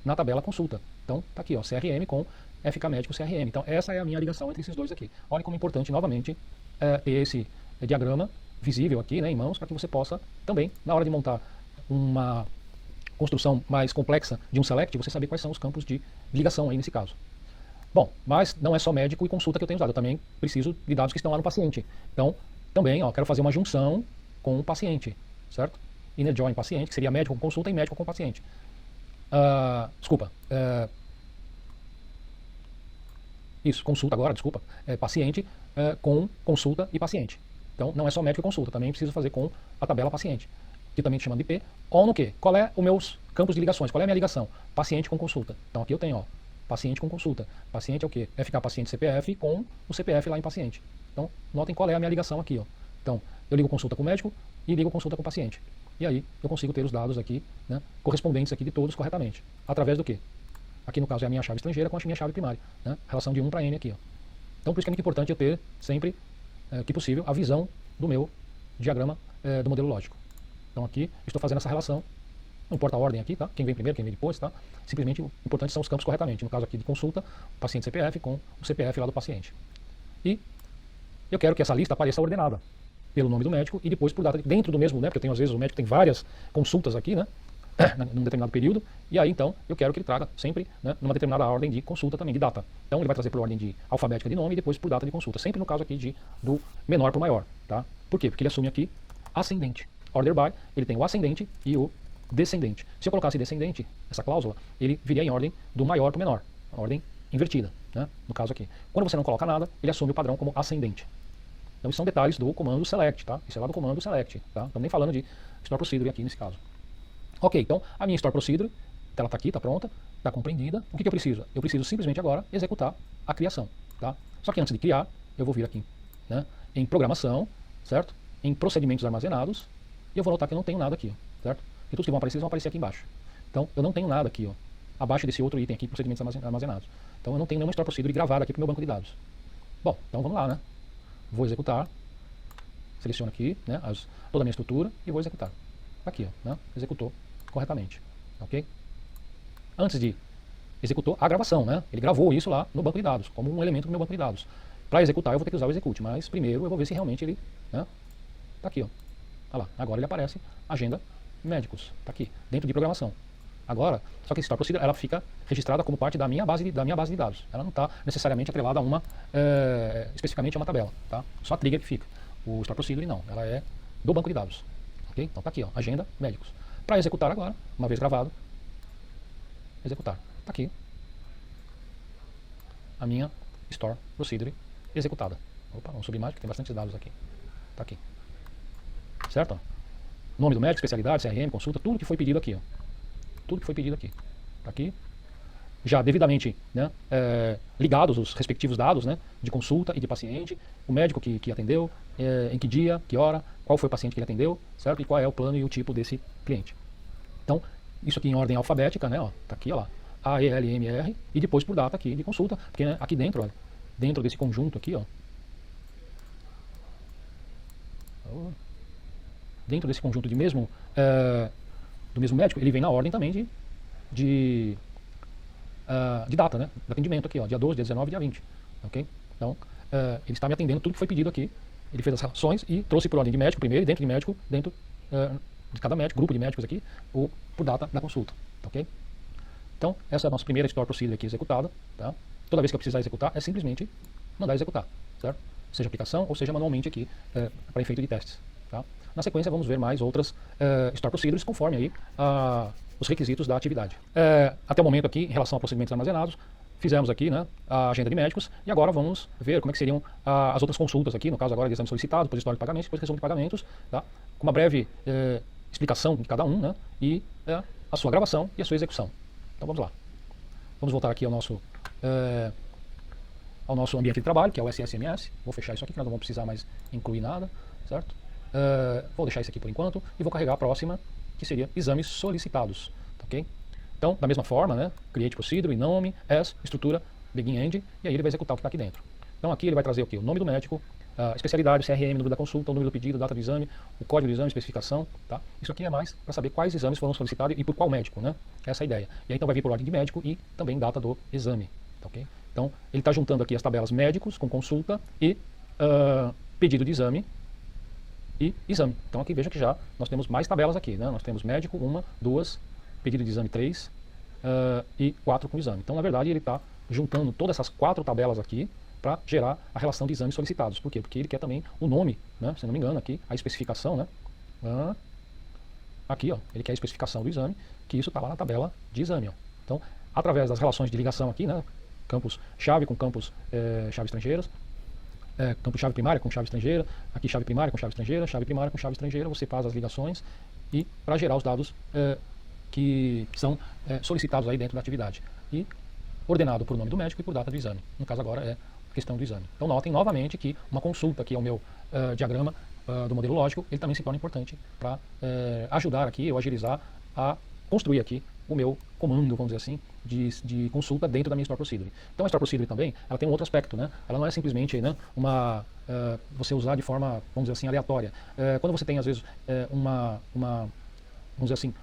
na tabela consulta. Então, tá aqui, ó, CRM com FK médico CRM. Então, essa é a minha ligação entre esses dois aqui. Olha como é importante, novamente, ter esse diagrama visível aqui, né, em mãos, para que você possa também, na hora de montar uma construção mais complexa de um select, você saber quais são os campos de ligação aí nesse caso. Bom, mas não é só médico e consulta que eu tenho usado, eu também preciso de dados que estão lá no paciente. Então, também, ó, quero fazer uma junção com o paciente, certo? Inner join paciente, que seria médico com consulta e médico com paciente. Isso, consulta agora, desculpa. Paciente com consulta e paciente. Então, não é só médico e consulta, também preciso fazer com a tabela paciente, que também chama de P, ou no quê? Qual é os meus campos de ligações? Qual é a minha ligação? Paciente com consulta. Então aqui eu tenho, ó, paciente com consulta. Paciente é o quê? FK paciente CPF com o CPF lá em paciente. Então, notem qual é a minha ligação aqui, ó. Então, eu ligo consulta com o médico e ligo consulta com o paciente. E aí, eu consigo ter os dados aqui, né, correspondentes aqui de todos corretamente. Através do quê? Aqui no caso é a minha chave estrangeira com a minha chave primária, né? Relação de 1 para N aqui, ó. Então, por isso que é muito importante eu ter sempre, que possível, a visão do meu diagrama do modelo lógico. Então aqui estou fazendo essa relação, não importa a ordem aqui, tá? Quem vem primeiro, quem vem depois, tá? Simplesmente o importante são os campos corretamente. No caso aqui de consulta, o paciente CPF com o CPF lá do paciente. E eu quero que essa lista apareça ordenada pelo nome do médico e depois por data, dentro do mesmo, né? Porque eu tenho às vezes o médico tem várias consultas aqui, né? Num determinado período, e aí então eu quero que ele traga sempre, né, numa determinada ordem de consulta também, de data. Então ele vai trazer por ordem de alfabética de nome e depois por data de consulta, sempre no caso aqui do menor para o maior, tá? Por quê? Porque ele assume aqui ascendente. Order by, ele tem o ascendente e o descendente. Se eu colocasse descendente, essa cláusula, ele viria em ordem do maior para o menor, ordem invertida, né, no caso aqui. Quando você não coloca nada, ele assume o padrão como ascendente. Então isso são detalhes do comando select, tá? Isso é lá do comando select, tá? Estamos nem falando de store procedure aqui nesse caso. Ok, então a minha store procedure, ela está aqui, está pronta, está compreendida. O que eu preciso? Eu preciso simplesmente agora executar a criação, tá? Só que antes de criar, eu vou vir aqui, né, em programação, certo? Em procedimentos armazenados, e eu vou notar que eu não tenho nada aqui, ó, certo? E tudo que vão aparecer aqui embaixo. Então, eu não tenho nada aqui, ó, abaixo desse outro item aqui, procedimentos armazenados. Então, eu não tenho nenhuma store procedure gravada aqui para o meu banco de dados. Bom, então vamos lá, né? Vou executar, seleciono aqui, né, toda a minha estrutura e vou executar. Aqui, ó, né? Executou corretamente, ok? Antes de executou a gravação, né? Ele gravou isso lá no banco de dados, como um elemento do meu banco de dados. Para executar eu vou ter que usar o execute, mas primeiro eu vou ver se realmente ele, né? Tá aqui, ó. Olha lá, agora ele aparece agenda médicos, tá aqui, dentro de programação. Agora, só que esse store procedure, ela fica registrada como parte da minha base de dados. Ela não está necessariamente atrelada a uma, especificamente a uma tabela, tá? Só a trigger que fica. O store procedure não, ela é do banco de dados, ok? Então tá aqui, ó, agenda médicos. Para executar agora, uma vez gravado, executar. Tá aqui a minha store procedure executada. Opa, vamos subir mais porque tem bastante dados aqui. Tá aqui. Certo? Nome do médico, especialidade, CRM, consulta, tudo que foi pedido aqui, ó. Tudo que foi pedido aqui. Tá aqui. já devidamente, né, ligados os respectivos dados, né, de consulta e de paciente, o médico que atendeu, em que dia, que hora, qual foi o paciente que ele atendeu, certo? E qual é o plano e o tipo desse cliente. Então, isso aqui em ordem alfabética, né, ó, tá aqui, ó lá, A, E, L, M, R, e depois por data aqui de consulta, porque, né, aqui dentro, olha, dentro desse conjunto aqui, ó, dentro desse conjunto do mesmo médico, ele vem na ordem também de data, né, de atendimento aqui, ó, dia 12, dia 19, dia 20, ok? Então, ele está me atendendo tudo que foi pedido aqui, ele fez as ações e trouxe por ordem de médico primeiro, e dentro de médico, dentro de cada médico, grupo de médicos aqui, ou por data da consulta, ok? Então, essa é a nossa primeira Store Procedure aqui executada, tá? Toda vez que eu precisar executar, é simplesmente mandar executar, certo? Seja aplicação ou seja manualmente aqui para efeito de testes, tá? Na sequência, vamos ver mais outras Store Procedures conforme aí os requisitos da atividade. Até o momento aqui, em relação a procedimentos armazenados, fizemos aqui, né, a agenda de médicos e agora vamos ver como é que seriam as outras consultas aqui, no caso agora de exame solicitado, depois história de pagamentos, depois resumo de pagamentos, tá? Com uma breve explicação de cada um, né, e a sua gravação e a sua execução. Então vamos lá. Vamos voltar aqui ao nosso ambiente de trabalho, que é o SSMS. Vou fechar isso aqui, que nós não vamos precisar mais incluir nada, certo? Vou deixar isso aqui por enquanto e vou carregar a próxima, que seria exames solicitados, ok? Então, da mesma forma, né, create procedure, nome, as, estrutura, begin end, e aí ele vai executar o que está aqui dentro. Então aqui ele vai trazer o quê? O nome do médico, a especialidade, o CRM, número da consulta, o número do pedido, data do exame, o código do exame, especificação, tá? Isso aqui é mais para saber quais exames foram solicitados e por qual médico, né? Essa é a ideia. E aí então vai vir por ordem de médico e também data do exame, tá, ok? Então ele está juntando aqui as tabelas médicos com consulta e pedido de exame e exame. Então aqui veja que já nós temos mais tabelas aqui, né? Nós temos médico, 1, 2, pedido de exame 3 e 4 com exame. Então na verdade ele está juntando todas essas 4 tabelas aqui para gerar a relação de exames solicitados. Por quê? Porque ele quer também o nome, né? Se não me engano aqui, a especificação, né? Aqui, ó, ele quer a especificação do exame, que isso está lá na tabela de exame, ó. Então, através das relações de ligação aqui, né? Campos chave com campos chave estrangeiras, campo chave primária com chave estrangeira, aqui chave primária com chave estrangeira, chave primária com chave estrangeira, você faz as ligações e para gerar os dados que são solicitados aí dentro da atividade. E ordenado por nome do médico e por data do exame. No caso agora é a questão do exame. Então notem novamente que uma consulta, que é o meu diagrama do modelo lógico, ele também se torna importante para ajudar aqui, ou agilizar a construir aqui o meu comando, vamos dizer assim, de consulta dentro da minha Store Procedure. Então a Store Procedure também, ela tem um outro aspecto, né? Ela não é simplesmente, né, você usar de forma, vamos dizer assim, aleatória. Quando você tem às vezes vamos dizer assim,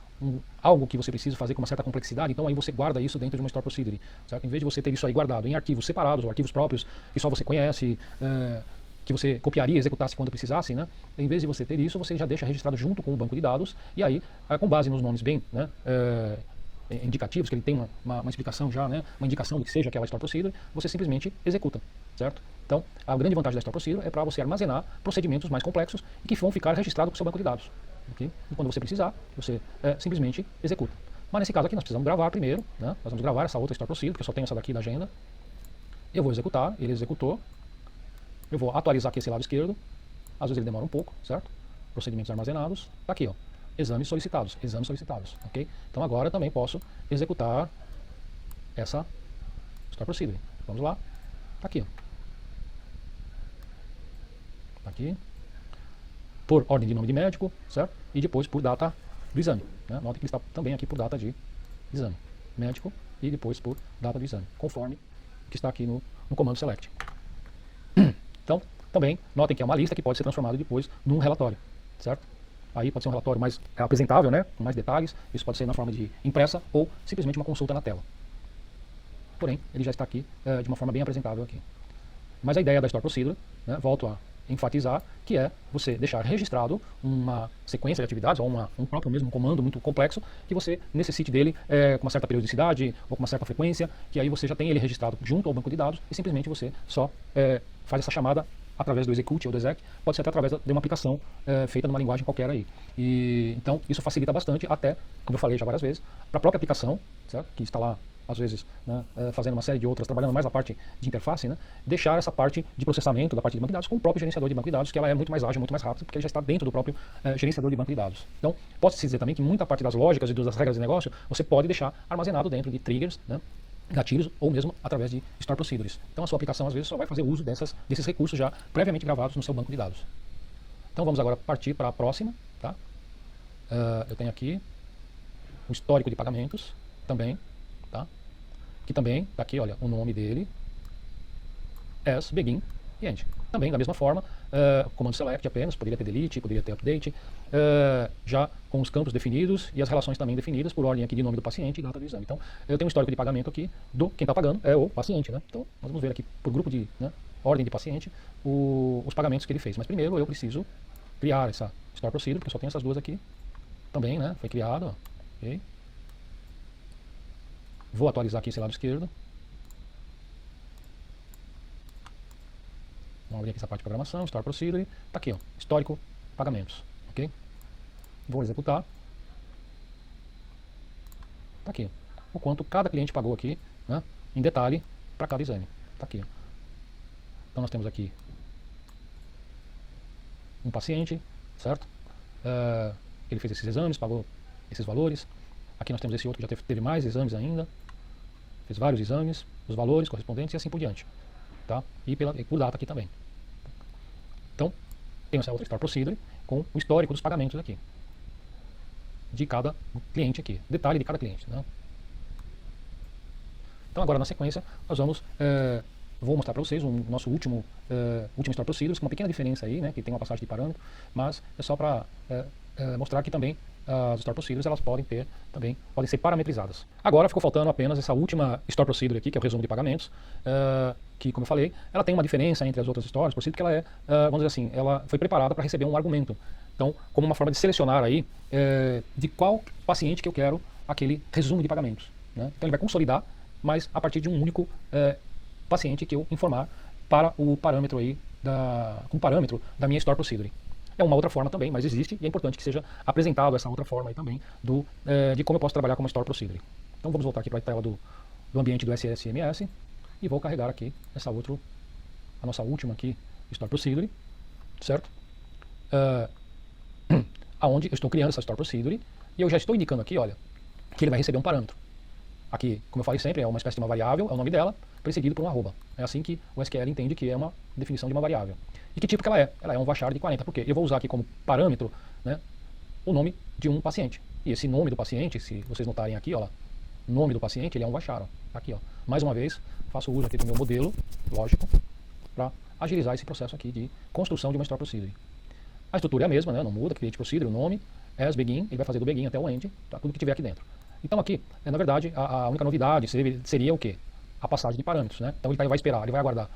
algo que você precisa fazer com uma certa complexidade, então aí você guarda isso dentro de uma Store Procedure, certo? Em vez de você ter isso aí guardado em arquivos separados ou arquivos próprios que só você conhece, que você copiaria e executasse quando precisasse, né? Em vez de você ter isso, você já deixa registrado junto com o banco de dados e aí, com base nos nomes bem, né, indicativos, que ele tem uma explicação já, né, uma indicação do que seja aquela Store Procedure, você simplesmente executa, certo? Então, a grande vantagem da Store Procedure é para você armazenar procedimentos mais complexos e que vão ficar registrados no seu banco de dados. Okay? E quando você precisar, você simplesmente executa. Mas nesse caso aqui nós precisamos gravar primeiro, né? Nós vamos gravar essa outra Store Procedure, porque eu só tenho essa daqui da agenda. Eu vou executar, ele executou. Eu vou atualizar aqui esse lado esquerdo. Às vezes ele demora um pouco, certo? Procedimentos armazenados. Tá aqui, ó. Exames solicitados, ok? Então agora eu também posso executar essa Store Procedure. Vamos lá. Tá aqui, ó. Tá aqui. Por ordem de nome de médico, certo? E depois por data do exame, né? Note que ele está também aqui por data de exame. Médico e depois por data do exame, conforme o que está aqui no comando select. Então, também notem que é uma lista que pode ser transformada depois num relatório, certo? Aí pode ser um relatório mais apresentável, né? Com mais detalhes. Isso pode ser na forma de impressa ou simplesmente uma consulta na tela. Porém, ele já está aqui de uma forma bem apresentável aqui. Mas a ideia da Store Procedure, né, volto a enfatizar, que é você deixar registrado uma sequência de atividades ou um próprio mesmo comando muito complexo que você necessite dele com uma certa periodicidade ou com uma certa frequência, que aí você já tem ele registrado junto ao banco de dados e simplesmente você só faz essa chamada através do execute ou do exec, pode ser até através de uma aplicação feita numa linguagem qualquer aí. E, então isso facilita bastante até, como eu falei já várias vezes, para a própria aplicação, certo? Que está lá às vezes, né, fazendo uma série de outras, trabalhando mais a parte de interface, né, deixar essa parte de processamento da parte de banco de dados com o próprio gerenciador de banco de dados, que ela é muito mais ágil, muito mais rápida, porque ele já está dentro do próprio gerenciador de banco de dados. Então, pode-se dizer também que muita parte das lógicas e das regras de negócio, você pode deixar armazenado dentro de triggers, né, gatilhos ou mesmo através de store procedures. Então a sua aplicação às vezes só vai fazer uso desses recursos já previamente gravados no seu banco de dados. Então vamos agora partir para a próxima. Tá? Eu tenho aqui o histórico de pagamentos também, tá? Que também está aqui, olha, o nome dele, as, begin e end. Também da mesma forma, comando select apenas, poderia ter delete, poderia ter update, já com os campos definidos e as relações também definidas por ordem aqui de nome do paciente e data do exame. Então, eu tenho um histórico de pagamento aqui do quem está pagando é o paciente, né? Então, nós vamos ver aqui por grupo de, né, ordem de paciente, os pagamentos que ele fez. Mas primeiro eu preciso criar essa store procedure, porque eu só tenho essas duas aqui. Também, né? Foi criado, ó. Ok. Vou atualizar aqui esse lado esquerdo. Vamos abrir aqui essa parte de programação, Store Procedure. Está aqui, ó, histórico pagamentos. Ok? Vou executar. Está aqui, ó, o quanto cada cliente pagou aqui, né, em detalhe, para cada exame. Está aqui, ó. Então nós temos aqui um paciente, certo? Ele fez esses exames, pagou esses valores. Aqui nós temos esse outro que já teve mais exames ainda. Fez vários exames, os valores correspondentes e assim por diante. Tá? E por data aqui também. Então, tem essa outra Store Procedure com o histórico dos pagamentos aqui. De cada cliente aqui. Detalhe de cada cliente. Né? Então agora na sequência nós vamos... vou mostrar para vocês o nosso último Store Procedures, com uma pequena diferença aí, né, que tem uma passagem de parâmetro, mas é só para mostrar que também as Store Procedures elas podem ser parametrizadas. Agora ficou faltando apenas essa última Store Procedure aqui, que é o resumo de pagamentos, que, como eu falei, ela tem uma diferença entre as outras Stores Procedures, porque ela vamos dizer assim, ela foi preparada para receber um argumento. Então, como uma forma de selecionar aí de qual paciente que eu quero aquele resumo de pagamentos. Né? Então ele vai consolidar, mas a partir de um único paciente que eu informar para o parâmetro aí como parâmetro da minha Store Procedure. É uma outra forma também, mas existe e é importante que seja apresentado essa outra forma aí também de como eu posso trabalhar com uma Store Procedure. Então vamos voltar aqui para a tela do ambiente do SSMS e vou carregar aqui a nossa última aqui Store Procedure, certo? Aonde eu estou criando essa Store Procedure e eu já estou indicando aqui, olha, que ele vai receber um parâmetro. Aqui, como eu falei sempre, é uma espécie de uma variável, é o nome dela, precedido por um arroba. É assim que o SQL entende que é uma definição de uma variável. E que tipo que ela é? Ela é um varchar de 40, porque eu vou usar aqui como parâmetro, né, o nome de um paciente. E esse nome do paciente, se vocês notarem aqui, ó, nome do paciente, ele é um varchar. Ó. Aqui, ó. Mais uma vez, faço uso aqui do meu modelo lógico para agilizar esse processo aqui de construção de uma Store Procedure. A estrutura é a mesma, né, não muda, create procedure, o nome, as begin, ele vai fazer do begin até o end, tá, tudo que tiver aqui dentro. Então aqui, na verdade, a única novidade seria o quê? A passagem de parâmetros, né? Então ele vai esperar, ele vai aguardar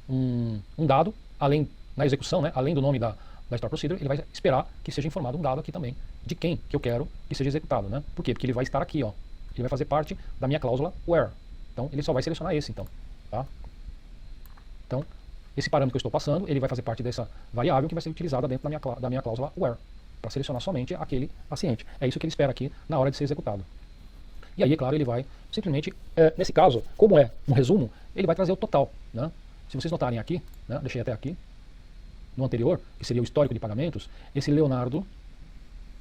um dado, além na execução, né? Além do nome da Store Procedure, ele vai esperar que seja informado um dado aqui também de quem que eu quero que seja executado, né? Por quê? Porque ele vai estar aqui, ó. Ele vai fazer parte da minha cláusula where. Então ele só vai selecionar esse, então, tá? Então esse parâmetro que eu estou passando, ele vai fazer parte dessa variável que vai ser utilizada dentro da minha cláusula where, para selecionar somente aquele paciente. É isso que ele espera aqui na hora de ser executado. E aí, é claro, ele vai simplesmente, nesse caso, como é um resumo, ele vai trazer o total. Né? Se vocês notarem aqui, né, deixei até aqui, no anterior, que seria o histórico de pagamentos, esse Leonardo,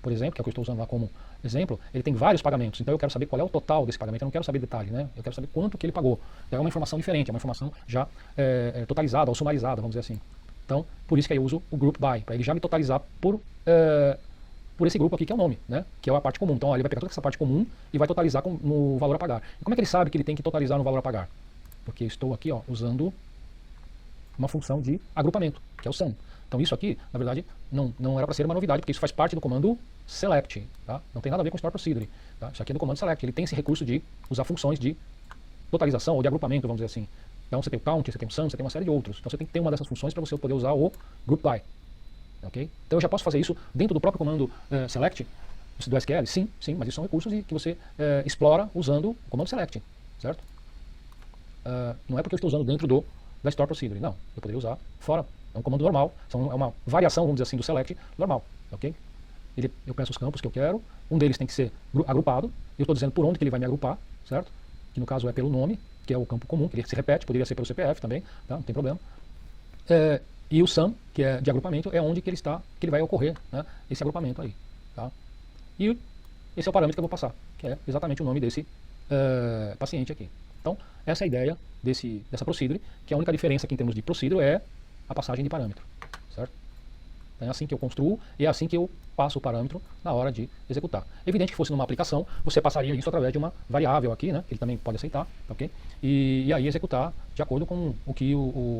por exemplo, que é o que eu estou usando lá como exemplo, ele tem vários pagamentos, então eu quero saber qual é o total desse pagamento, eu não quero saber detalhe, né? Eu quero saber quanto que ele pagou. Então é uma informação diferente, é uma informação já totalizada ou sumarizada, vamos dizer assim. Então, por isso que aí eu uso o group by, para ele já me totalizar por esse grupo aqui que é o nome, né? Que é a parte comum. Então, ó, ele vai pegar toda essa parte comum e vai totalizar no valor a pagar. E como é que ele sabe que ele tem que totalizar no valor a pagar? Porque eu estou aqui, ó, usando uma função de agrupamento, que é o sum. Então isso aqui, na verdade, não era para ser uma novidade, porque isso faz parte do comando select, tá? Não tem nada a ver com Store Procedure, tá? Isso aqui é do comando select, ele tem esse recurso de usar funções de totalização ou de agrupamento, vamos dizer assim. Então você tem o count, você tem o sum, você tem uma série de outros. Então você tem que ter uma dessas funções para você poder usar o group by. Okay? Então eu já posso fazer isso dentro do próprio comando select do SQL? Sim, mas isso são recursos que você explora usando o comando select, certo? Não é porque eu estou usando dentro da Store Procedure, não. Eu poderia usar fora. É um comando normal, é uma variação, vamos dizer assim, do select normal, ok? Eu peço os campos que eu quero, um deles tem que ser agrupado, e eu estou dizendo por onde que ele vai me agrupar, certo? Que no caso é pelo nome, que é o campo comum, que ele se repete, poderia ser pelo CPF também, tá? Não tem problema. E o sum, que é de agrupamento, é onde que ele vai ocorrer, né, esse agrupamento aí, tá? E esse é o parâmetro que eu vou passar, que é exatamente o nome desse paciente aqui. Então, essa é a ideia dessa procedure, que a única diferença aqui em termos de procedure é a passagem de parâmetro, certo? É assim que eu construo e é assim que eu passo o parâmetro na hora de executar. Evidente que fosse numa aplicação, você passaria isso através de uma variável aqui, né? Que ele também pode aceitar, ok? E aí executar de acordo com o que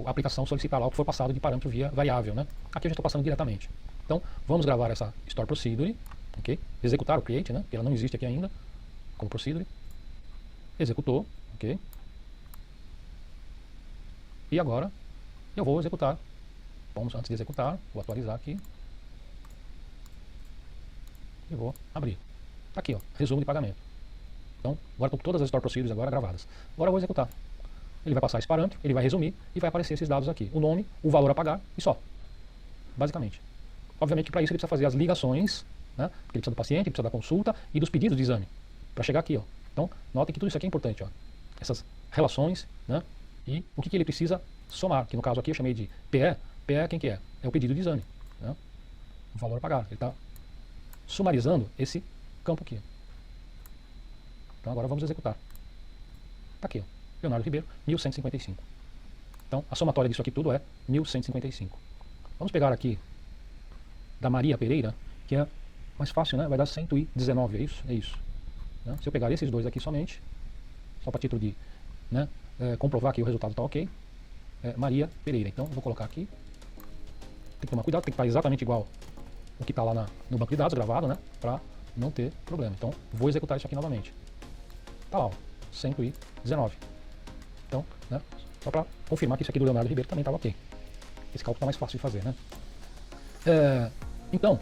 a aplicação solicitar lá, o que for passado de parâmetro via variável, né? Aqui eu já estou passando diretamente. Então, vamos gravar essa store procedure, ok? Executar o create, né? Porque ela não existe aqui ainda, como procedure. Executou, ok? E agora eu vou executar. Vamos, antes de executar, vou atualizar aqui. E vou abrir. Tá aqui, ó, resumo de pagamento. Então, agora estou com todas as store procedures agora gravadas. Agora eu vou executar. Ele vai passar esse parâmetro, ele vai resumir e vai aparecer esses dados aqui. O nome, o valor a pagar e só. Basicamente. Obviamente que para isso ele precisa fazer as ligações, né? Porque ele precisa do paciente, ele precisa da consulta e dos pedidos de exame. Para chegar aqui, ó. Então, notem que tudo isso aqui é importante, ó. Essas relações, né? E o que ele precisa somar, que no caso aqui eu chamei de PE. PE quem que é? É o pedido de exame, né? O valor a pagar. Ele está sumarizando esse campo aqui. Então agora vamos executar. Está aqui, ó, Leonardo Ribeiro, 1155. Então a somatória disso aqui tudo é 1155. Vamos pegar aqui da Maria Pereira, que é mais fácil, né? Vai dar 119, é isso? É isso. Né? Se eu pegar esses dois aqui somente, só para título de, né, comprovar que o resultado está ok, Maria Pereira. Então vou colocar aqui. Tem que tomar cuidado, tem que estar exatamente igual o que está lá no banco de dados gravado, né? Para não ter problema. Então vou executar isso aqui novamente. Tá lá, ó, 119. Então, né? Só para confirmar que isso aqui do Leonardo Ribeiro também estava ok. Esse cálculo está mais fácil de fazer, né? Então,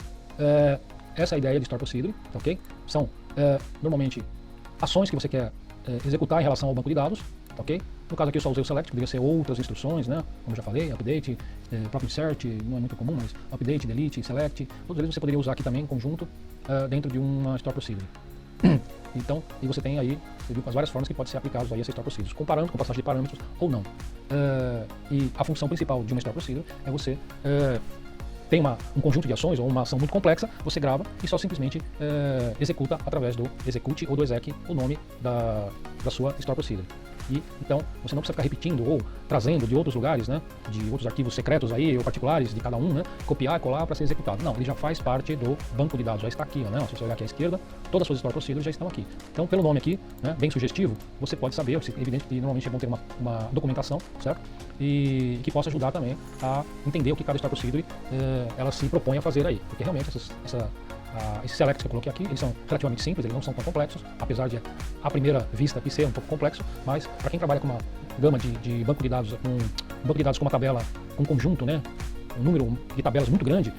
essa é a ideia de Store Procedure, ok? São normalmente ações que você quer executar em relação ao banco de dados, ok? No caso aqui eu só usei o select, poderia ser outras instruções, né? Como eu já falei, update, próprio insert, não é muito comum, mas update, delete, select, todos eles você poderia usar aqui também em conjunto dentro de uma Store Procedure. Então, e você tem aí, você viu, as várias formas que pode ser aplicados aí a essa Store Procedure, comparando com passagem de parâmetros ou não. E a função principal de uma Store Procedure é você tem um conjunto de ações ou uma ação muito complexa, você grava e só simplesmente executa através do execute ou do exec o nome da sua Store Procedure. E então você não precisa ficar repetindo ou trazendo de outros lugares, né, de outros arquivos secretos aí ou particulares de cada um, né, copiar e colar para ser executado. Não, ele já faz parte do banco de dados, já está aqui, ó, né? Se você olhar aqui à esquerda, todas as suas Store Procedures já estão aqui. Então, pelo nome aqui, né, bem sugestivo, você pode saber, é evidente que normalmente vão ter uma documentação, certo? E que possa ajudar também a entender o que cada Store Procedure ela se propõe a fazer aí, porque realmente esses selects que eu coloquei aqui, eles são relativamente simples, eles não são tão complexos, apesar de, à primeira vista, aqui ser um pouco complexo, mas para quem trabalha com uma gama de banco de dados, com uma tabela, um conjunto, né, um número de tabelas muito grande,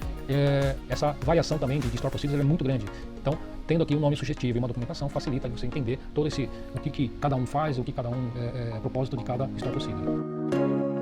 essa variação também de Store Procedures é muito grande. Então, tendo aqui um nome sugestivo e uma documentação, facilita você entender todo o que cada um faz, o que cada um é propósito de cada Store Procedure.